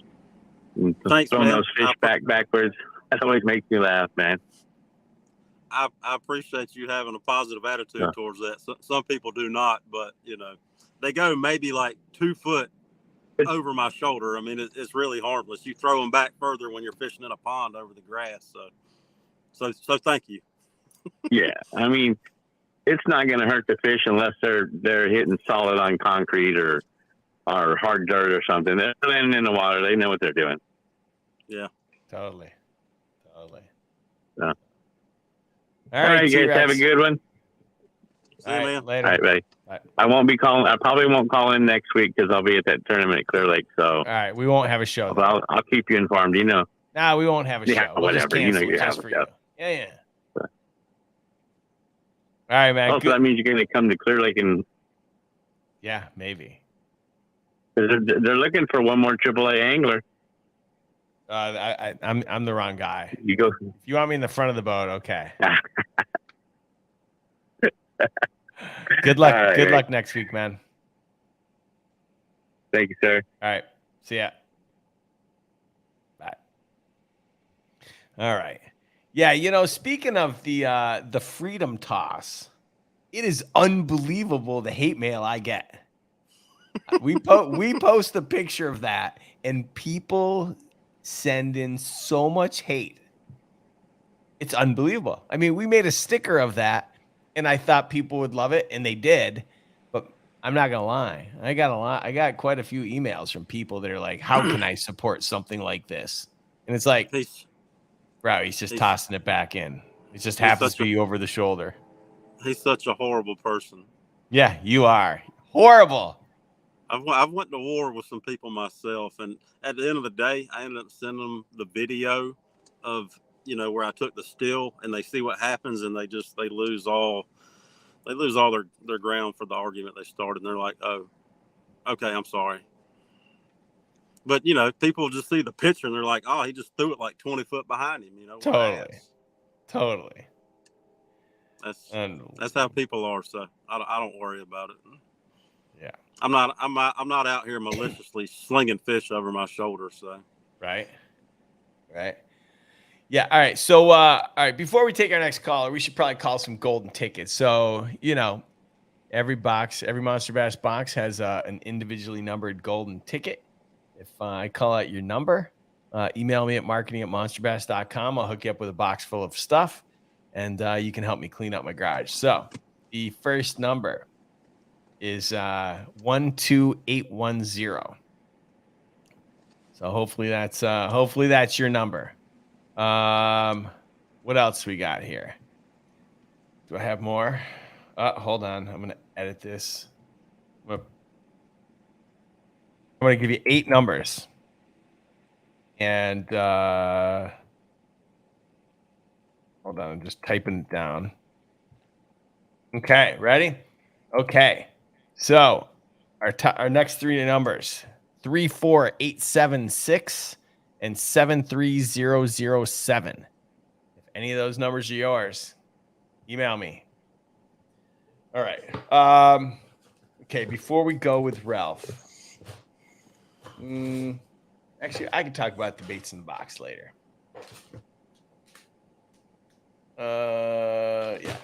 And Thanks, throwing man. those fish backwards. That always makes me laugh, man. I appreciate you having a positive attitude towards that. Some people do not, but they go maybe like 2 foot over my shoulder. I mean, it's really harmless. You throw them back further when you're fishing in a pond over the grass. So thank you. Yeah, I mean, it's not going to hurt the fish unless they're hitting solid on concrete or hard dirt or something. They're landing in the water. They know what they're doing. Yeah, totally. Yeah. All right, you guys have a good one. See you, man. Later. All right, buddy. Bye. I won't be calling. I probably won't call in next week because I'll be at that tournament at Clear Lake. So, All right, we won't have a show. I'll keep you informed. No, we won't have a show. Yeah, We'll just whatever. You know cancel you it have just a for show. you. Yeah. All right, man. Also, that means you're going to come to Clear Lake and. Yeah, maybe. They're looking for one more AAA angler. I'm the wrong guy. You go. If you want me in the front of the boat, okay. Good luck. Good luck next week, man. Thank you, sir. All right. See ya. Bye. All right. Yeah, speaking of the freedom toss, it is unbelievable the hate mail I get. We post a picture of that, and people send in so much hate. It's unbelievable. I mean, we made a sticker of that, and I thought people would love it, and they did. But I'm not gonna lie, I got quite a few emails from people that are like, "How can I support something like this?" And it's like, bro, he's just tossing it back in. It just happens to be over the shoulder. He's such a horrible person. Yeah, you are horrible. I've went to war with some people myself, and at the end of the day, I ended up sending them the video of where I took the still, and they see what happens, and they lose all their ground for the argument they started. And they're like, "Oh, okay, I'm sorry." But people just see the picture and they're like, "Oh, he just threw it like 20 foot behind him." Totally. That's how people are. So I don't worry about it. Yeah, I'm not out here maliciously slinging fish over my shoulder. So right. Yeah. All right. So all right. Before we take our next caller, we should probably call some golden tickets. So every Monster Bass box has an individually numbered golden ticket. If I call out your number, email me at marketing@monsterbass.com. I'll hook you up with a box full of stuff, and you can help me clean up my garage. So the first number is 12810. So hopefully that's your number. What else we got here? Do I have more? Hold on. I'm gonna edit this. I'm gonna give you 8 numbers, and hold on. I'm just typing it down. Okay, ready? Okay. So our next 3 numbers, 34876 and 73007. If any of those numbers are yours, email me. All right. Okay, before we go with Ralph, actually, I can talk about the baits in the box later. Yeah.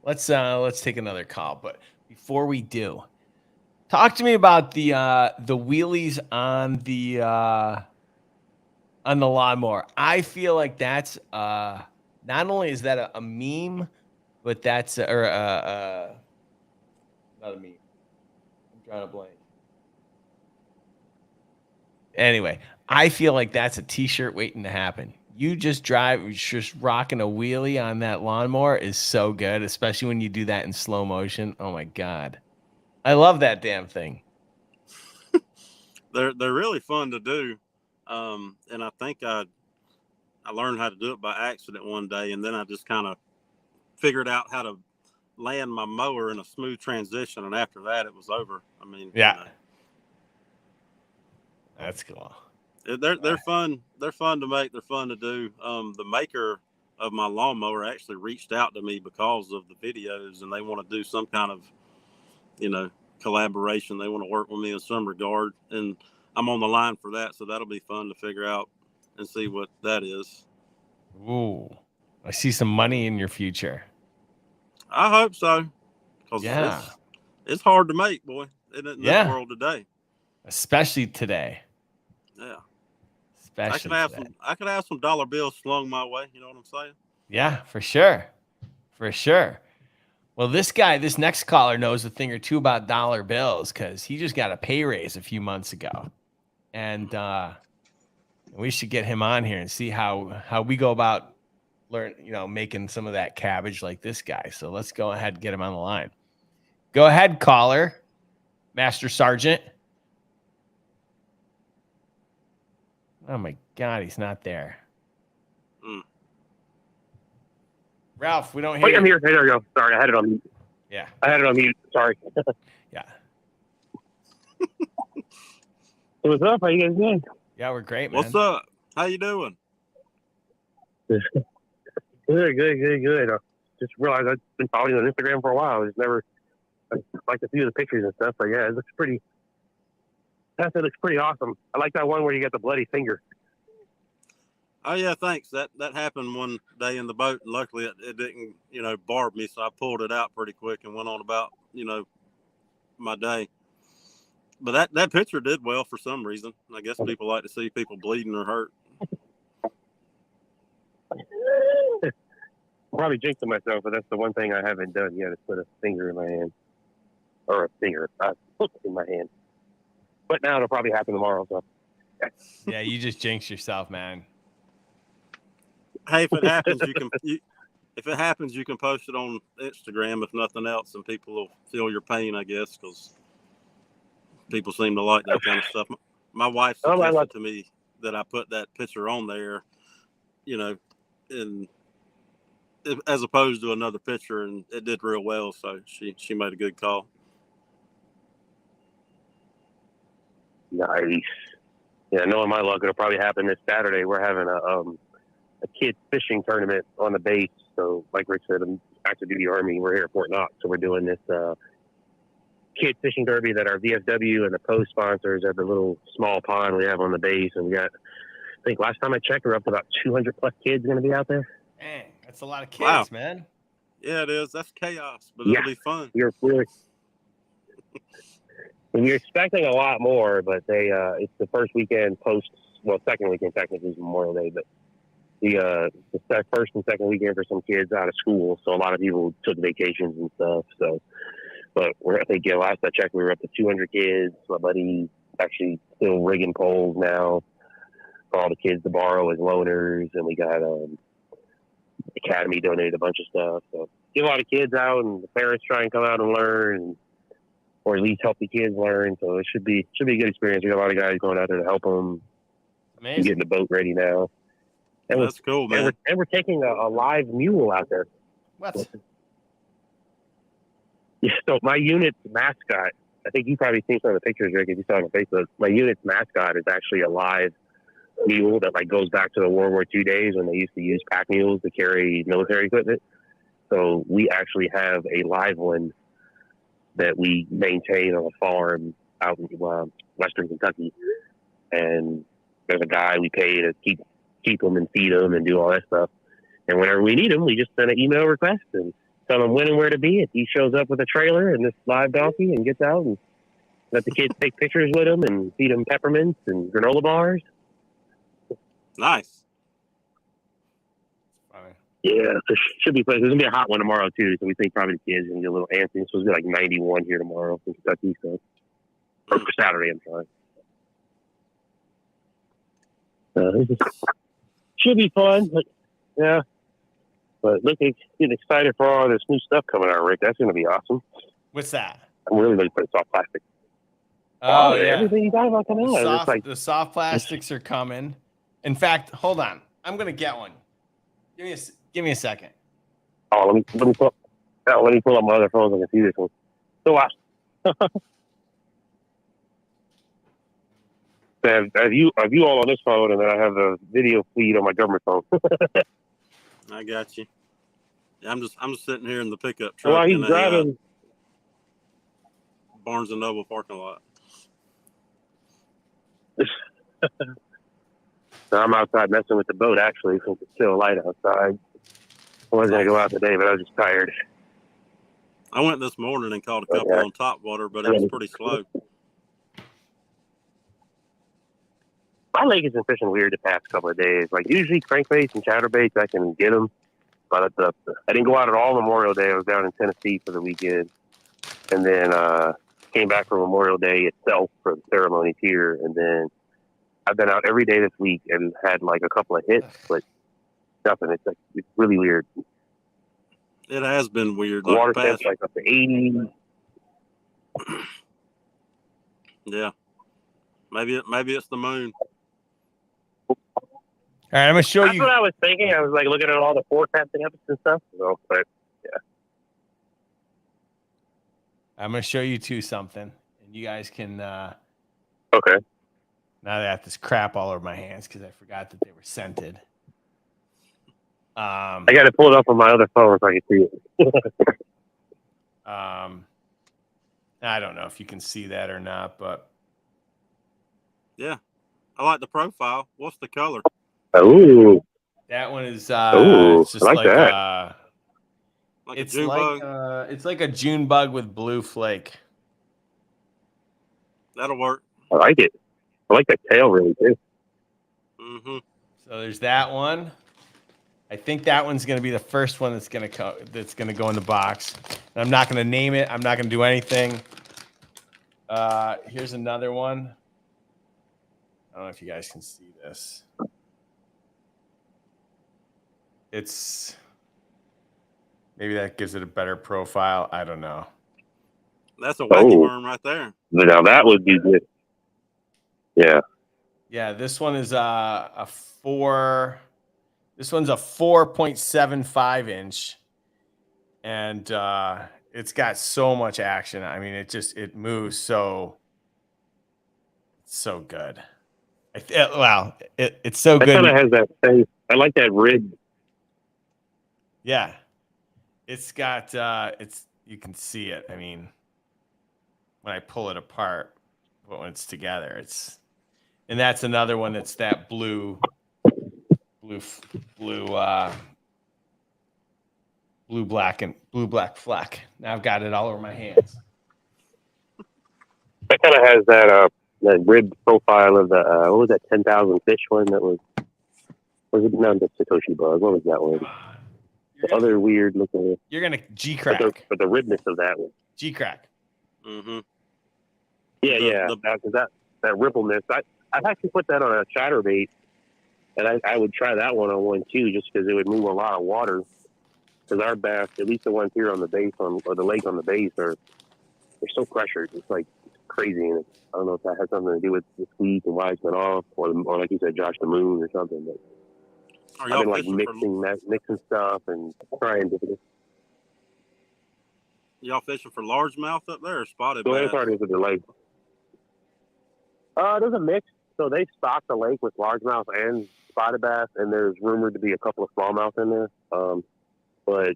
Let's take another call, but before we do, talk to me about the wheelies on the lawnmower. I feel like that's not only is that a meme, but that's not a meme. I'm drawing a blank. Anyway, I feel like that's a t-shirt waiting to happen. You just rocking a wheelie on that lawnmower is so good, especially when you do that in slow motion. Oh my God. I love that damn thing. They're really fun to do. And I think I learned how to do it by accident one day, and then I just kind of figured out how to land my mower in a smooth transition, and after that it was over. I mean, yeah, that's cool. They're fun. They're fun to make. They're fun to do. The maker of my lawnmower actually reached out to me because of the videos, and they want to do some kind of, collaboration. They want to work with me in some regard, and I'm on the line for that. So that'll be fun to figure out and see what that is. Ooh, I see some money in your future. I hope so, because it's hard to make, boy, in this world today. Especially today. Yeah. Especially I could have some dollar bills slung my way. You know what I'm saying? Yeah, for sure. For sure. Well, this next caller knows a thing or two about dollar bills because he just got a pay raise a few months ago. And we should get him on here and see how we go about making some of that cabbage like this guy. So let's go ahead and get him on the line. Go ahead, caller. Master Sergeant. Oh my God, he's not there. Ralph, we don't hear you. I'm here. Hey, there we go. Sorry, I had it on mute. Yeah. I had it on mute. Sorry. Yeah. What's up? How you guys doing? Yeah, we're great, man. What's up? How you doing? Good. I just realized I've been following you on Instagram for a while. I liked a few of the pictures and stuff, but yeah, it looks pretty. That looks pretty awesome. I like that one where you got the bloody finger. Oh yeah, thanks. That happened one day in the boat, and luckily it didn't, barb me, so I pulled it out pretty quick and went on about, my day. But that picture did well for some reason. I guess people like to see people bleeding or hurt. Probably jinxing myself, but that's the one thing I haven't done yet is put a finger in my hand. Or a finger. I put it in my hand. But now it'll probably happen tomorrow. So. Yeah, you just jinx yourself, man. Hey, if it happens, you can post it on Instagram, if nothing else, and people will feel your pain, I guess, because people seem to like that kind of stuff. My wife suggested to me that I put that picture on there, as opposed to another picture, and it did real well. So she made a good call. Nice. Yeah, knowing my luck, it'll probably happen this Saturday. We're having a kids fishing tournament on the base. So, like Rick said, I'm active duty Army. We're here at Fort Knox, so we're doing this kids fishing derby that our VFW and the post sponsors at the little small pond we have on the base. And we got, I think last time I checked, we're up to about 200 plus kids going to be out there. Dang, that's a lot of kids, man. Yeah, it is. That's chaos, but it'll be fun. We're expecting a lot more, but it's the first weekend second weekend technically is Memorial Day, but the first and second weekend for some kids out of school, so a lot of people took vacations and stuff. So, but I think last I checked, we were up to 200 kids. My buddy's actually still rigging poles now for all the kids to borrow as loaners, and we got Academy donated a bunch of stuff. So get a lot of kids out, and the parents try and come out and learn, or at least help the kids learn. So it should be a good experience. We got a lot of guys going out there to help them. Amazing. Getting the boat ready now. And that's cool, man. And we're taking a live mule out there. What? Yeah, so my unit's mascot, I think you probably seen some of the pictures, Rick, if you saw it on Facebook. My unit's mascot is actually a live mule that goes back to the World War II days when they used to use pack mules to carry military equipment. So we actually have a live one that we maintain on a farm out in Western Kentucky. And there's a guy we pay to keep them and feed them and do all that stuff. And whenever we need him, we just send an email request and tell him when and where to be. If he shows up with a trailer and this live donkey and gets out and let the kids take pictures with him and feed them peppermints and granola bars. Nice. Yeah, so should be fun. There's gonna be a hot one tomorrow too, so we think probably the kids are gonna get a little antsy. It's supposed to be like 91 here tomorrow in Kentucky, so or for Saturday, I'm sorry. Should be fun, but yeah. But getting excited for all this new stuff coming out, Rick. That's gonna be awesome. What's that? I'm really looking for the soft plastic. Oh, yeah. Everything you got about coming out. The soft plastics are coming. In fact, hold on. I'm gonna get one. Give me a second. Oh, let me pull up my other phone so I can see this one. So watch. have you all on this phone, and then I have the video feed on my government phone. I got you. Yeah, I'm just sitting here in the pickup So while truck he's in a driving, Barnes and Noble parking lot. so I'm outside messing with the boat actually, since it's still light outside. I wasn't gonna go out today, but I was just tired. I went this morning and caught a couple on top water, but it was pretty slow. My lake has been fishing weird the past couple of days. Like usually crankbaits and chatterbaits, I can get them. But I didn't go out at all Memorial Day. I was down in Tennessee for the weekend. And then came back for Memorial Day itself for the ceremonies here. And then I've been out every day this week and had like a couple of hits, but nothing. It's really weird. It has been weird. The water temp's like up to 80. Yeah. Maybe it's the moon. All right, I'm gonna show That's you. what I was thinking. I was like looking at all the forecasting episodes and stuff. So, but yeah. I'm gonna show you two something, and you guys can. Okay. Now that I have this crap all over my hands because I forgot that they were scented. I got to pull it up on my other phone so I can see it. I don't know if you can see that or not, but yeah, I like the profile. What's the color? Ooh. That one is it's just I like that. It's like a June bug with blue flake. That'll work. I like it. I like that tail really too. Mm-hmm. So there's that one. I think that one's going to be the first one that's going to go in the box. And I'm not going to name it. I'm not going to do anything. Here's another one. I don't know if you guys can see this. It's maybe that gives it a better profile. I don't know. That's a wacky worm right there. Now that would be good. Yeah. Yeah, this one is a 4.75 inch, and it's got so much action. I mean, it moves so good. It's so good. It kind of has that thing. I like that rib. Yeah, it's got you can see it. I mean, when I pull it apart, but when it's together, and that's another one that's that blue black fleck. Now I've got it all over my hands. That kind of has that rib profile of the what was that 10,000 fish one that was it not the Satoshi bug? What was that one? The other weird looking. You're gonna G crack, but the ribness of that one. G crack. Mm-hmm. Yeah, that rippleness. I'd actually put that on a chatterbait, and I would try that one on one too, just because it would move a lot of water. Because our bass, at least the ones here on the base or the lake on the base, they're so pressured. It's like crazy, and I don't know if that has something to do with the squeak and why it's been off, or like you said, Josh the Moon or something. But I've been like mixing stuff and trying different. Y'all fishing for largemouth up there or spotted So bass? the part is the lake. There's a mix. So they stock the lake with largemouth and spotted bass, and there's rumored to be a couple of smallmouth in there. But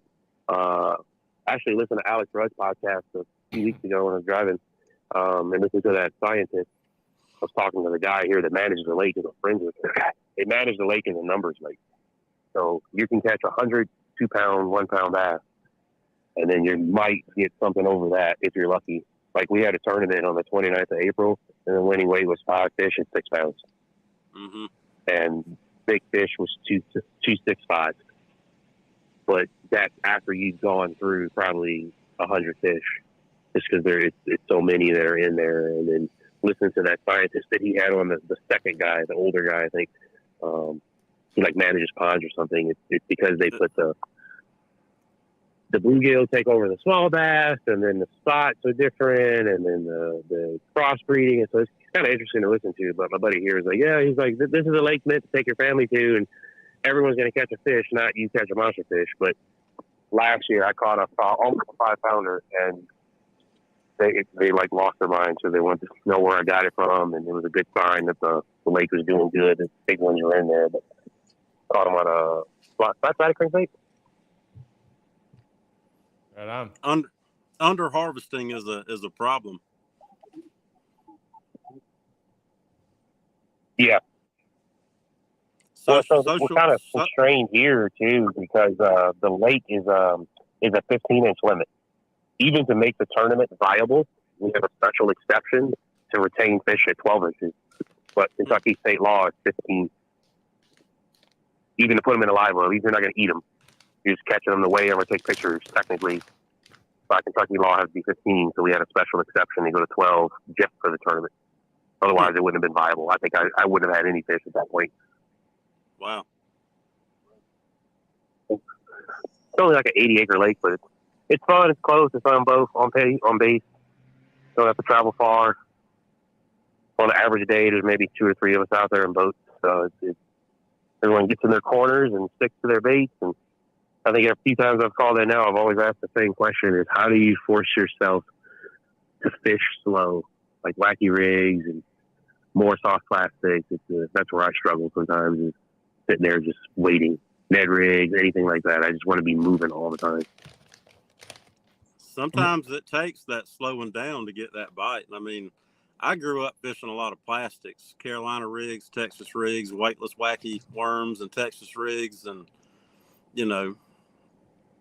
actually listened to Alex Rudd's podcast a few weeks ago when I was driving, and listened to that scientist. I was talking to the guy here that manages the lake. He's a friend with him. They manage the lake in the numbers lake. So you can catch 100 2-pound, 1-pound bass, and then you might get something over that if you're lucky. Like we had a tournament on the 29th of April, and the winning weight was 5 fish at 6 pounds. Mm-hmm. And big fish was 265. but that's after you've gone through probably 100 fish, just because it's so many that are in there. And then listen to that scientist that he had on the second guy, the older guy, I think. He like manages ponds or something. It's because they put the bluegill take over the small bass, and then the spots are different, and then the crossbreeding. And so it's kind of interesting to listen to. But my buddy here is like, yeah, he's like, this is a lake meant to take your family to, and everyone's going to catch a fish, not you catch a monster fish. But last year I caught almost a 5-pounder, and they like lost their mind, so they wanted to know where I got it from, and it was a good sign that the lake was doing good. The big ones were in there, but caught them on a flat side of crankbait. Right on. Under harvesting is a problem. Yeah. So we're kind of constrained here too, because the lake is a 15-inch limit. Even to make the tournament viable, we have a special exception to retain fish at 12 inches. But Kentucky state law is 15. Even to put them in a live well, you're not going to eat them. You're just catching them to weigh them or take pictures. Technically, by Kentucky law, it has to be 15. So we had a special exception to go to 12 just for the tournament. Otherwise, it wouldn't have been viable. I think I wouldn't have had any fish at that point. Wow. It's only like an 80-acre lake, but it's fun. It's close. It's on base. Don't have to travel far. On an average day, there's maybe 2 or 3 of us out there in boats. So everyone gets in their corners and sticks to their baits. And I think a few times I've called in now, I've always asked the same question: is how do you force yourself to fish slow, like wacky rigs and more soft plastics? That's where I struggle sometimes, is sitting there just waiting. Ned rigs, anything like that. I just want to be moving all the time. Sometimes it takes that slowing down to get that bite. I mean, I grew up fishing a lot of plastics, Carolina rigs, Texas rigs, weightless wacky worms and Texas rigs. And, you know,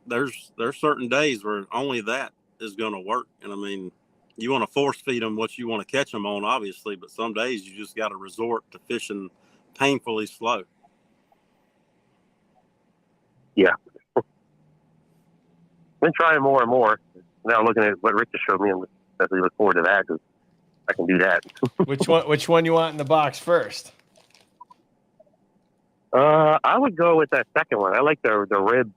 there's certain days where only that is going to work. And I mean, you want to force feed them what you want to catch them on, obviously, but some days you just got to resort to fishing painfully slow. Yeah. Been trying more and more. Now looking at what Rick just showed me, and definitely look forward to that, because I can do that. Which one you want in the box first? I would go with that second one. I like the rib.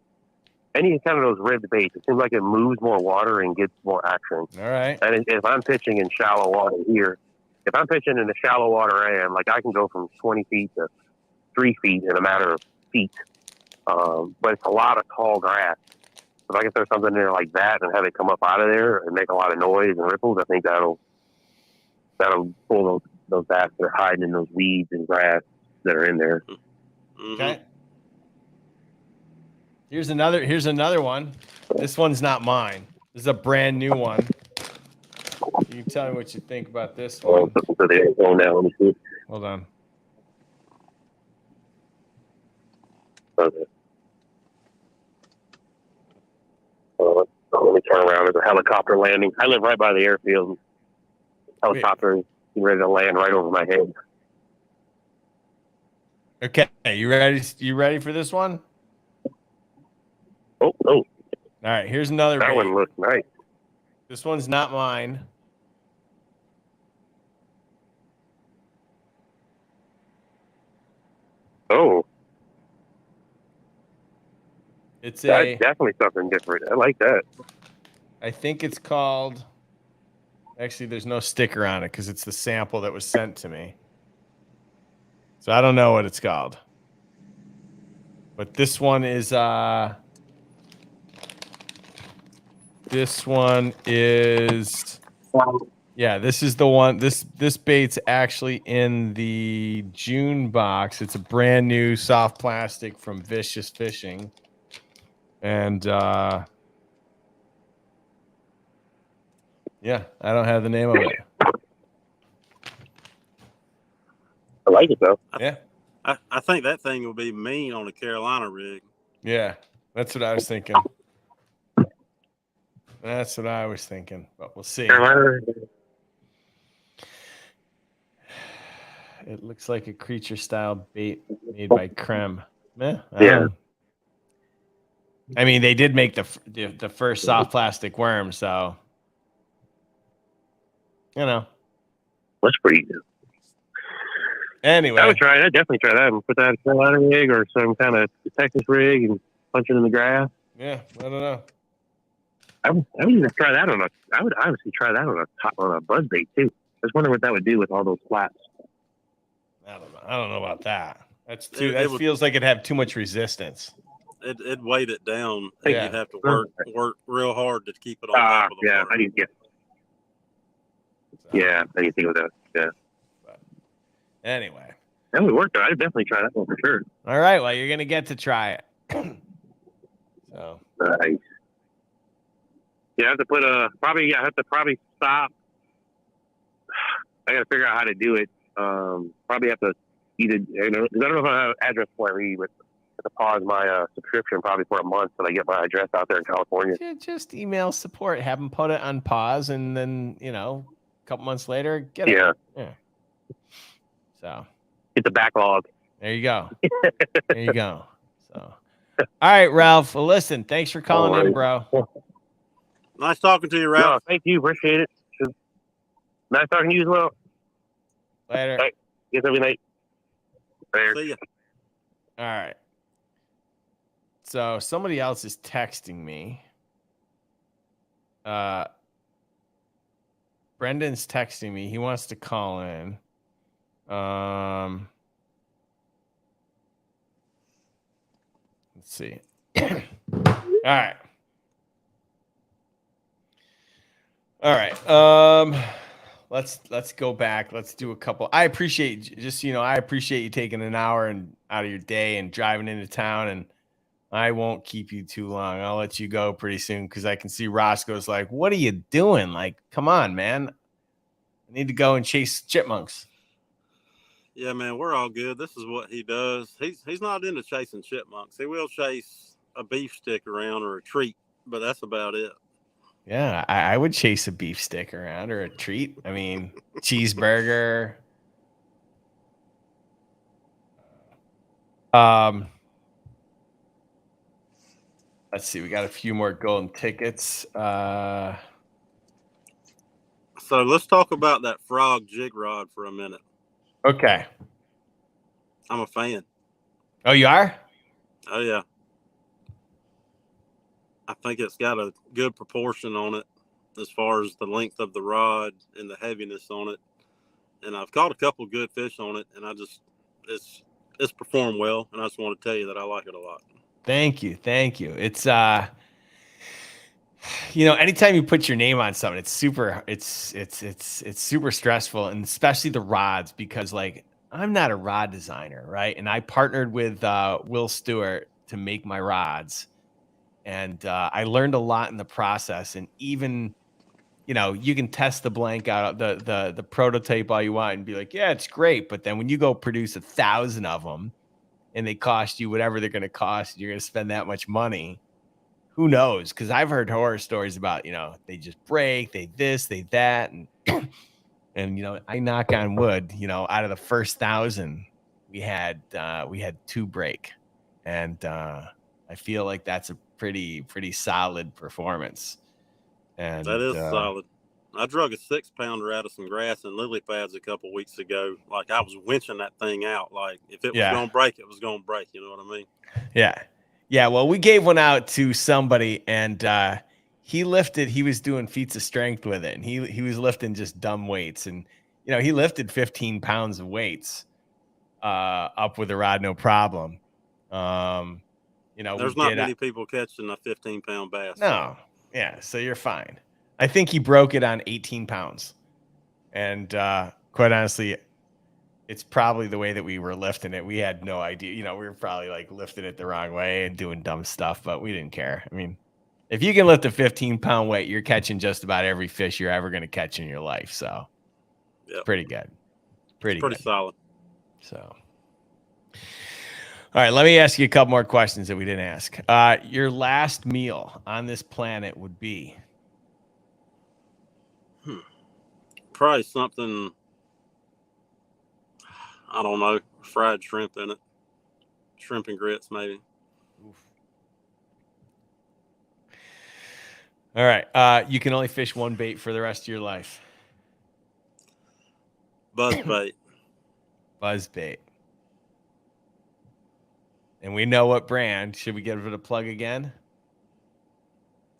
Any kind of those ribbed baits. It seems like it moves more water and gets more action. All right. And if I'm pitching in shallow water here, if I'm pitching in the shallow water I am, like I can go from 20 feet to 3 feet in a matter of feet. But it's a lot of tall grass. If I can throw something in there like that and have it come up out of there and make a lot of noise and ripples, I think that'll pull those bass that are hiding in those weeds and grass that are in there. Mm-hmm. Okay. Here's another one. This one's not mine. This is a brand new one. You can tell me what you think about this one. So they go now. Let me see. Hold on. Okay. Let me turn around. There's a helicopter landing. I live right by the airfield. Helicopter is ready to land right over my head. Okay, you ready? You ready for this one? Oh. All right, here's another That bait. one looks nice. This one's not mine. Oh, It's that's definitely something different. I like that. I think it's called. Actually, there's no sticker on it because it's the sample that was sent to me. So I don't know what it's called. But this one is yeah, this is the one. This bait's actually in the June box. It's a brand new soft plastic from Vicious Fishing. And yeah, I don't have the name of it. I like it though. Yeah. I think that thing will be mean on a Carolina rig. Yeah, that's what I was thinking. That's what I was thinking, but we'll see. It looks like a creature style bait made by Creme. I don't know. I mean, they did make the first soft plastic worm, so you know. That's pretty good. Anyway, I would try it. I'd definitely try that and put that in a Carolina rig or some kind of Texas rig and punch it in the grass. yeah, I don't know. I would even try that on a. I would honestly try that on a buzz bait too. I was wondering what that would do with all those flaps. I don't know about that. That's too. It That would- feels like it'd have too much resistance. It'd weight it down. Yeah. You'd have to work real hard to keep it on top of the Yeah, water. I didn't get. So, Yeah, I didn't think of that. Yeah, but anyway, that would work though. I'd definitely try that one for sure. all right. Well, you're gonna get to try it. So Nice. Yeah, I have to put I have to probably stop. I got to figure out how to do it. Probably have to either, I don't know if I have an address for it, but I have to pause my subscription probably for a month till I get my address out there in California. just email support, have them put it on pause, and then a couple months later, get it. Yeah. So It's a backlog. there you go. There you go. So, all right, Ralph. Well, listen, thanks for calling in, bro. Nice talking to you, Ralph. No, thank you. Appreciate it. Nice talking to you as well. Later. Bye. Guess every night. Later. See ya. All right. So somebody else is texting me. Brendan's texting me. He wants to call in. Let's see. All right. All right. Let's go back. Let's do a couple. I appreciate you taking an hour and out of your day and driving into town, and I won't keep you too long. I'll let you go pretty soon because I can see Roscoe's like, "What are you doing? Like, come on, man. I need to go and chase chipmunks." Yeah, man, we're all good. This is what he does. He's not into chasing chipmunks. He will chase a beef stick around or a treat, but that's about it. Yeah, I would chase a beef stick around or a treat. I mean, cheeseburger. Let's see. We got a few more golden tickets. So let's talk about that frog jig rod for a minute. Okay. I'm a fan. Oh, you are? Oh, yeah. I think it's got a good proportion on it as far as the length of the rod and the heaviness on it. And I've caught a couple good fish on it, and it's performed well. And I just want to tell you that I like it a lot. Thank you. It's anytime you put your name on something, it's super stressful, and especially the rods, because like I'm not a rod designer, right? And I partnered with Will Stewart to make my rods, and I learned a lot in the process. And even you can test the blank out, the prototype all you want, and be like, yeah, it's great. But then when you go produce 1,000 of them, and they cost you whatever they're going to cost, you're going to spend that much money. Who knows? Because I've heard horror stories about, they just break, they this, they that. And I knock on wood, out of the first 1,000, we had 2 break. And I feel like that's a pretty solid performance. And that is solid. I drug a 6-pounder out of some grass and lily pads a couple weeks ago. Like I was winching that thing out. Like if it was going to break, it was going to break. You know what I mean? Yeah. Yeah. Well, we gave one out to somebody, and he lifted. He was doing feats of strength with it, and he was lifting just dumb weights, and he lifted 15 pounds of weights up with a rod, no problem. There's not many people catching a 15-pound bass. No. Yeah. So you're fine. I think he broke it on 18 pounds. And quite honestly, it's probably the way that we were lifting it. We had no idea. We were probably like lifting it the wrong way and doing dumb stuff, but we didn't care. I mean, if you can lift a 15-pound weight, you're catching just about every fish you're ever going to catch in your life. So yep. Pretty good. Pretty solid. So, all right, let me ask you a couple more questions that we didn't ask. Your last meal on this planet would be? Probably something, I don't know, fried shrimp in it. Shrimp and grits, maybe. Oof. All right. You can only fish one bait for the rest of your life. Buzz bait. Buzz bait. And we know what brand. Should we give it a plug again?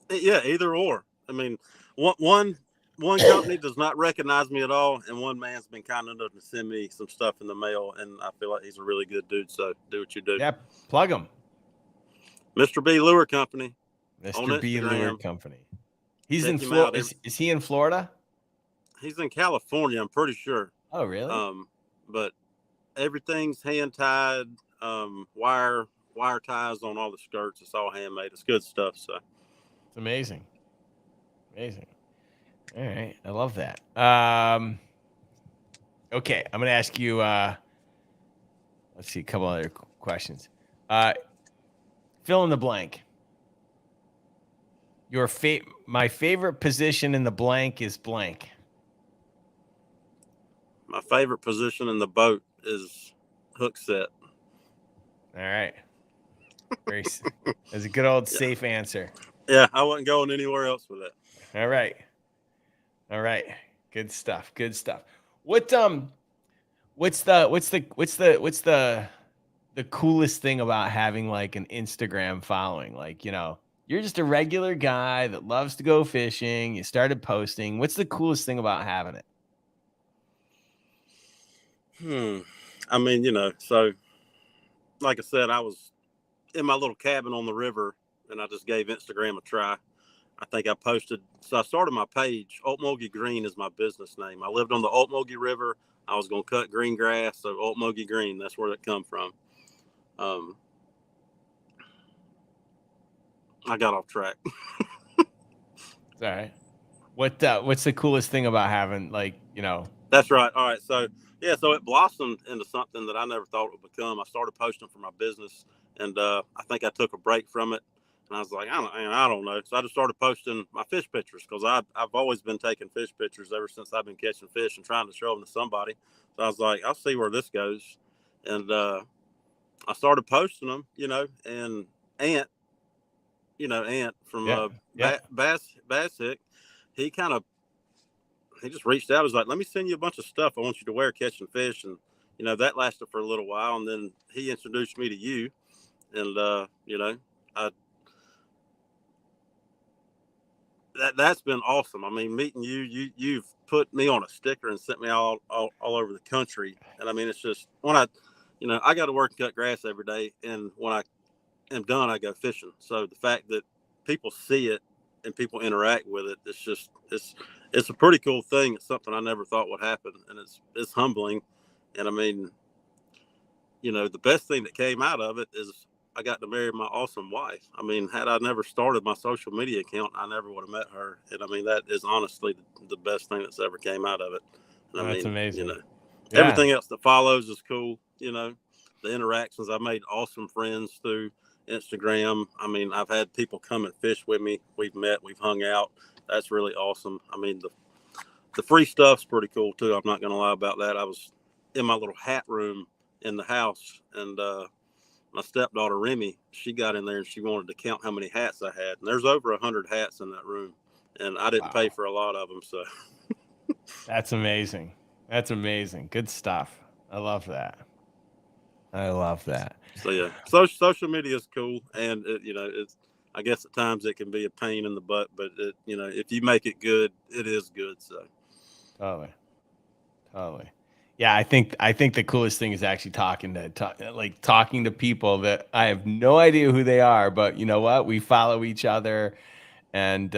Yeah, either or. I mean, one company does not recognize me at all, and one man's been kind enough to send me some stuff in the mail, and I feel like he's a really good dude. So do what you do. Yeah, plug him. Mr. B Lure Company. Mr. B Lure Company. He's Check in him Florida. out. Is he in Florida? He's in California, I'm pretty sure. Oh, really? But everything's hand tied, wire ties on all the skirts. It's all handmade. It's good stuff. So it's amazing. Amazing. All right. I love that. Okay. I'm going to ask you, let's see, a couple other questions. Fill in the blank. My favorite position in the blank is blank. My favorite position in the boat is hook set. All right. That's a good old safe answer. Yeah, I wasn't going anywhere else with it. All right. Good stuff. What's the coolest thing about having like an Instagram following? Like, you know, you're just a regular guy that loves to go fishing. You started posting. What's the coolest thing about having it? I mean, you know, so like I said, I was in my little cabin on the river and I just gave Instagram a try. I think I posted, so I started my page. Okmulgee Green is my business name. I lived on the Okmulgee River. I was going to cut green grass, so Okmulgee Green, that's where it come from. I got off track. It's all right. What's the coolest thing about having, like, you know? That's right. All right. So yeah, so it blossomed into something that I never thought it would become. I started posting for my business, and I think I took a break from it. And I was like, I don't know. So I just started posting my fish pictures because I've always been taking fish pictures ever since I've been catching fish and trying to show them to somebody. So I was like, I'll see where this goes. And I started posting them, you know, and Ant from Bass Hick, he just reached out. He was like, let me send you a bunch of stuff I want you to wear catching fish. And, you know, that lasted for a little while. And then he introduced me to you. And, you know, that's been awesome. I mean, meeting you've put me on a sticker and sent me all over the country. And I mean, it's just when I got to work and cut grass every day. And when I am done, I go fishing. So the fact that people see it and people interact with it, it's a pretty cool thing. It's something I never thought would happen. And it's humbling. And I mean, you know, the best thing that came out of it is I got to marry my awesome wife. I mean, had I never started my social media account, I never would have met her. And I mean, that is honestly the best thing that's ever came out of it. And that's amazing. You know, everything else that follows is cool. You know, the interactions, I made awesome friends through Instagram. I mean, I've had people come and fish with me. We've met, we've hung out. That's really awesome. I mean, the free stuff's pretty cool too. I'm not going to lie about that. I was in my little hat room in the house, and my stepdaughter Remy, she got in there and she wanted to count how many hats I had. And there's over 100 hats in that room, and I didn't pay for a lot of them. So that's amazing. That's amazing. Good stuff. I love that. So yeah, social media is cool, and you know, I guess at times it can be a pain in the butt, but you know, if you make it good, it is good. So totally. Yeah, I think the coolest thing is actually talking to people that I have no idea who they are, but you know what? We follow each other, and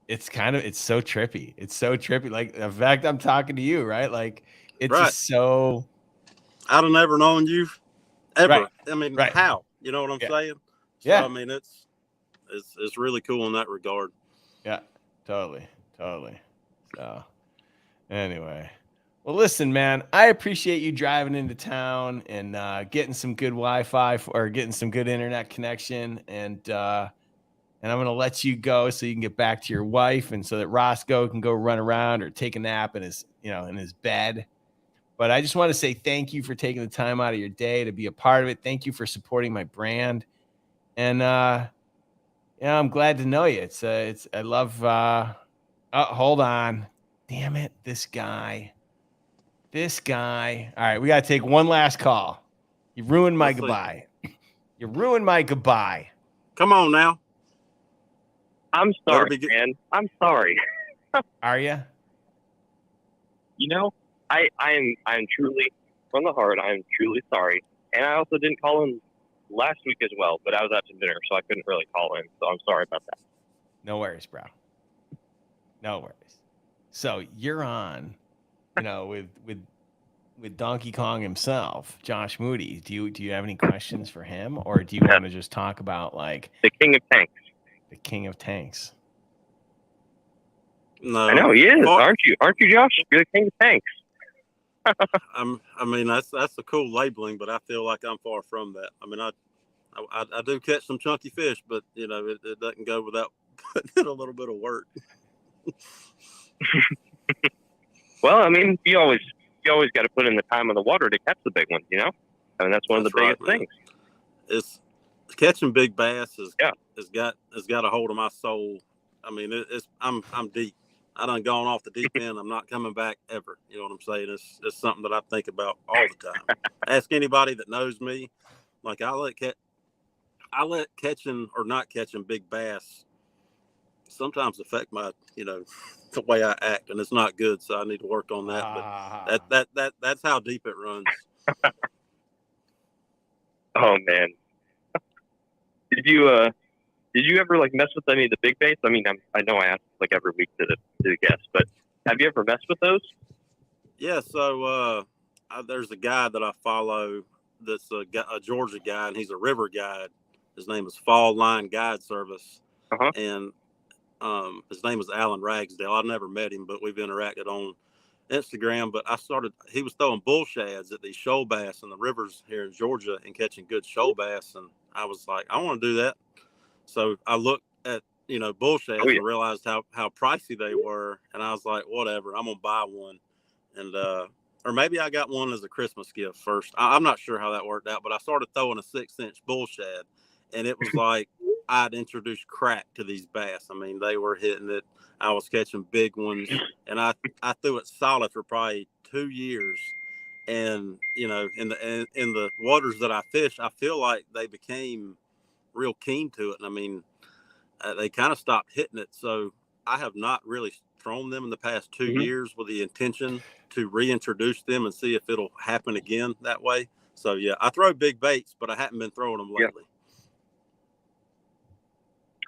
it's so trippy. It's so trippy. Like, in fact, I'm talking to you, right? Like, it's just so. I'd have never known you ever. Right. I mean, how? You know what I'm saying? So, yeah. I mean, it's really cool in that regard. Yeah, totally. So, anyway. Well, listen, man, I appreciate you driving into town and getting some good Wi-Fi or getting some good internet connection. And I'm going to let you go so you can get back to your wife and so that Roscoe can go run around or take a nap in his bed. But I just want to say thank you for taking the time out of your day to be a part of it. Thank you for supporting my brand. And Yeah, I'm glad to know you. I love. Oh, hold on. Damn it, this guy. All right, we got to take one last call. You ruined my Let's see. goodbye. You ruined my goodbye. Come on now. I'm Better sorry, be good. man. I'm sorry. Are you? You know, I am truly, from the heart, I am truly sorry. And I also didn't call in last week as well, but I was out to dinner, so I couldn't really call in. So I'm sorry about that. No worries, bro. No worries. So you're on, with Donkey Kong himself, Josh Moody. Do you have any questions for him, or do you want to just talk about like The king of tanks. the king of tanks? No, I know he is, Far- aren't you? Aren't you, Josh? You're the king of tanks. I mean, that's a cool labeling, but I feel like I'm far from that. I mean, I do catch some chunky fish, but it doesn't go without putting in a little bit of work. Well, I mean, you always got to put in the time on the water to catch the big ones. You know, I mean that's one of the That's biggest right, man. things. It's catching big bass Yeah. has got a hold of my soul. I mean, I'm deep. I done gone off the deep end. I'm not coming back ever. You know what I'm saying? It's something that I think about all the time. Ask anybody that knows me. Like I let catching or not catching big bass sometimes affect my the way I act, and it's not good. So I need to work on that. But that's how deep it runs. Oh man, did you ever like mess with any of the big baits? I mean, I know I ask like every week to the guests, but have you ever messed with those? Yeah. So there's a guy that I follow that's a Georgia guy, and he's a river guide. His name is Fall Line Guide Service, and his name is Alan Ragsdale. I've never met him, but we've interacted on Instagram. But he was throwing bull shads at these shoal bass in the rivers here in Georgia and catching good shoal bass. And I was like, I want to do that. So I looked at, bull shads and realized how pricey they were. And I was like, whatever, I'm going to buy one. And, or maybe I got one as a Christmas gift first. I'm not sure how that worked out, but I started throwing a 6-inch bull shad, and it was like I'd introduced crack to these bass. I mean, they were hitting it. I was catching big ones, and I threw it solid for probably 2 years. And in the waters that I fish, I feel like they became real keen to it. And I mean, they kind of stopped hitting it. So I have not really thrown them in the past 2 years with the intention to reintroduce them and see if it'll happen again that way. So yeah, I throw big baits, but I haven't been throwing them lately. Yeah.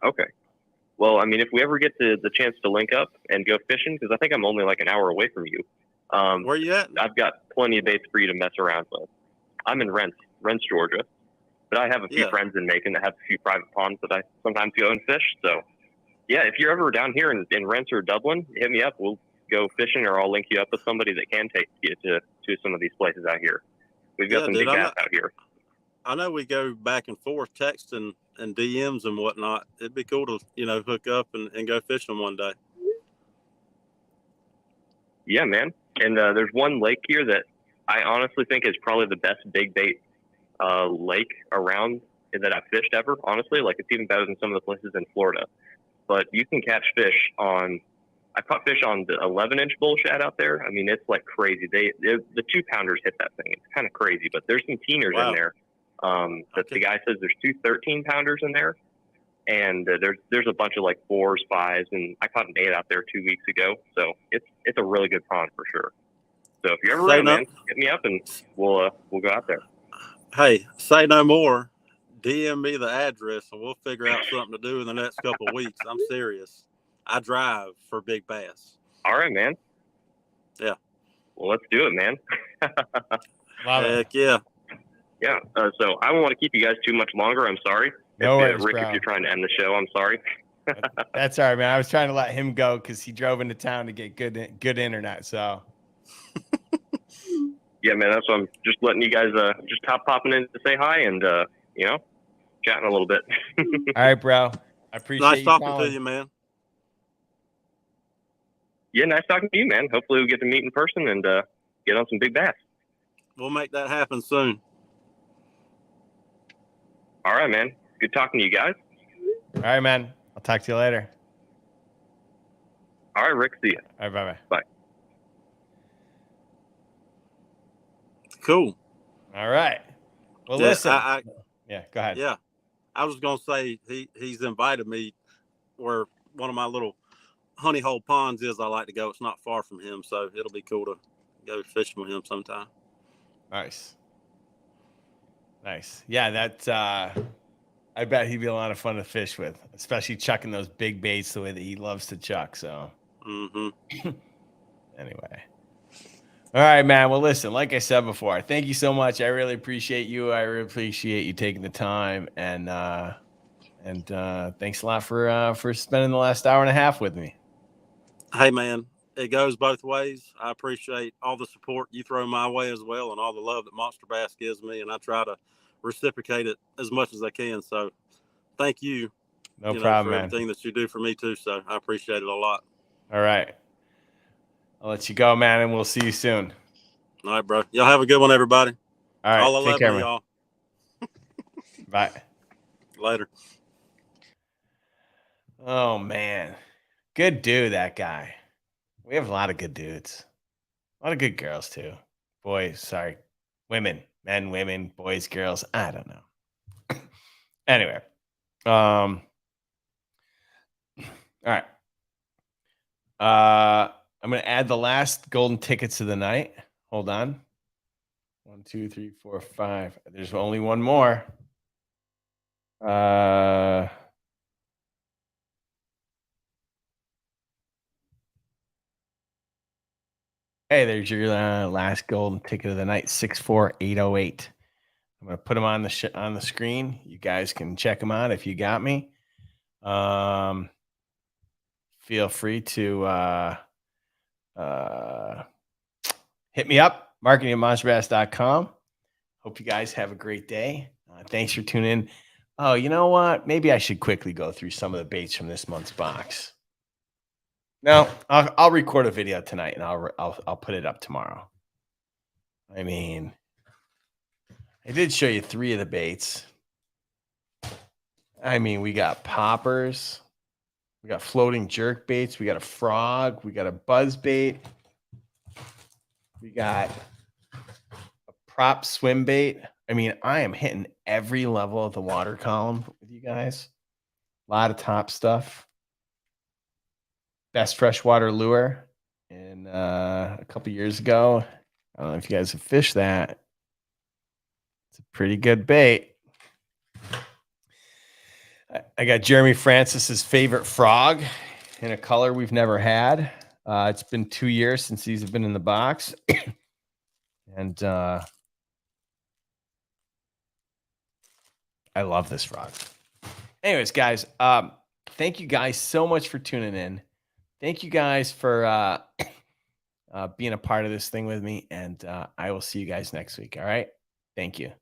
Okay. Well, I mean, if we ever get the chance to link up and go fishing, because I think I'm only like an hour away from you. Where you at? I've got plenty of baits for you to mess around with. I'm in Rents, Georgia, but I have a few friends in Macon that have a few private ponds that I sometimes go and fish. So, yeah, if you're ever down here in Rents or Dublin, hit me up. We'll go fishing, or I'll link you up with somebody that can take you to some of these places out here. We've got some big bass out here. I know we go back and forth texting and DMs and whatnot. It'd be cool to, hook up and go fishing one day. Yeah, man. And there's one lake here that I honestly think is probably the best big bait lake around that I've fished ever. Honestly, like it's even better than some of the places in Florida. But you can catch fish on. I caught fish on the 11-inch bull shad out there. I mean, it's like crazy. The 2-pounders hit that thing. It's kind of crazy. But there's some teeners in there. That the guy says there's 2 13-pounders in there, and there's a bunch of like 4s, 5s, and I caught an 8 out there 2 weeks ago. So it's a really good pond for sure. So if you're ever around, man, hit me up and we'll go out there. Hey, say no more. DM me the address and we'll figure out something to do in the next couple of weeks. I'm serious. I drive for big bass. All right, man. Yeah. Well, let's do it, man. Heck yeah. Yeah. So I don't want to keep you guys too much longer. I'm sorry. No worries, Rick, bro. if you're trying to end the show, I'm sorry. That's all right, man. I was trying to let him go because he drove into town to get good internet. So. Yeah, man. That's why I'm just letting you guys just popping in to say hi and chatting a little bit. All right, bro. I appreciate nice you talking calling. to you, man. Yeah, nice talking to you, man. Hopefully we'll get to meet in person and get on some big bass. We'll make that happen soon. All right, man. Good talking to you guys. All right, man. I'll talk to you later. All right, Rick. See you. All right, bye-bye. Bye. Cool. All right. Well, Yeah, listen. Yeah, go ahead. Yeah, I was gonna say he's invited me where one of my little honey hole ponds is. I like to go. It's not far from him, so it'll be cool to go fishing with him sometime. Nice. Yeah, that I bet he'd be a lot of fun to fish with, especially chucking those big baits the way that he loves to chuck. So anyway. All right, man. Well, listen, like I said before, thank you so much. I really appreciate you. I really appreciate you taking the time, and thanks a lot for spending the last hour and a half with me. Hey, man, it goes both ways. I appreciate all the support you throw my way as well, and all the love that Monster Bass gives me, and I try to reciprocate it as much as I can. So, thank you. No problem, for man. everything that you do for me too. So I appreciate it a lot. All right. I'll let you go, man, and we'll see you soon. All right, bro. Y'all have a good one, everybody. All right. All I Take love care, to man. y'all. Bye. Later. Oh, man. Good dude, that guy. We have a lot of good dudes. A lot of good girls, too. Boys, sorry. Women. Men, women, boys, girls. I don't know. Anyway. All right. I'm going to add the last golden tickets of the night. Hold on. 1, 2, 3, 4, 5. There's only one more. Hey, there's your last golden ticket of the night, 64808. I'm going to put them on the screen. You guys can check them out if you got me. Feel free to hit me up, marketing@monsterbass.com. Hope you guys have a great day. Thanks for tuning in. Oh, you know what? Maybe I should quickly go through some of the baits from this month's box. No, I'll record a video tonight and I'll put it up tomorrow. I mean, I did show you 3 of the baits. I mean, we got poppers, we got floating jerk baits, we got a frog, we got a buzz bait, we got a prop swim bait. I mean, I am hitting every level of the water column with you guys. A lot of top stuff. Best freshwater lure in a couple years ago. I don't know if you guys have fished that. It's a pretty good bait. I got Jeremy Francis's favorite frog in a color we've never had. It's been 2 years since these have been in the box. And I love this frog. Anyways, guys, thank you guys so much for tuning in. Thank you guys for being a part of this thing with me. And I will see you guys next week. All right. Thank you.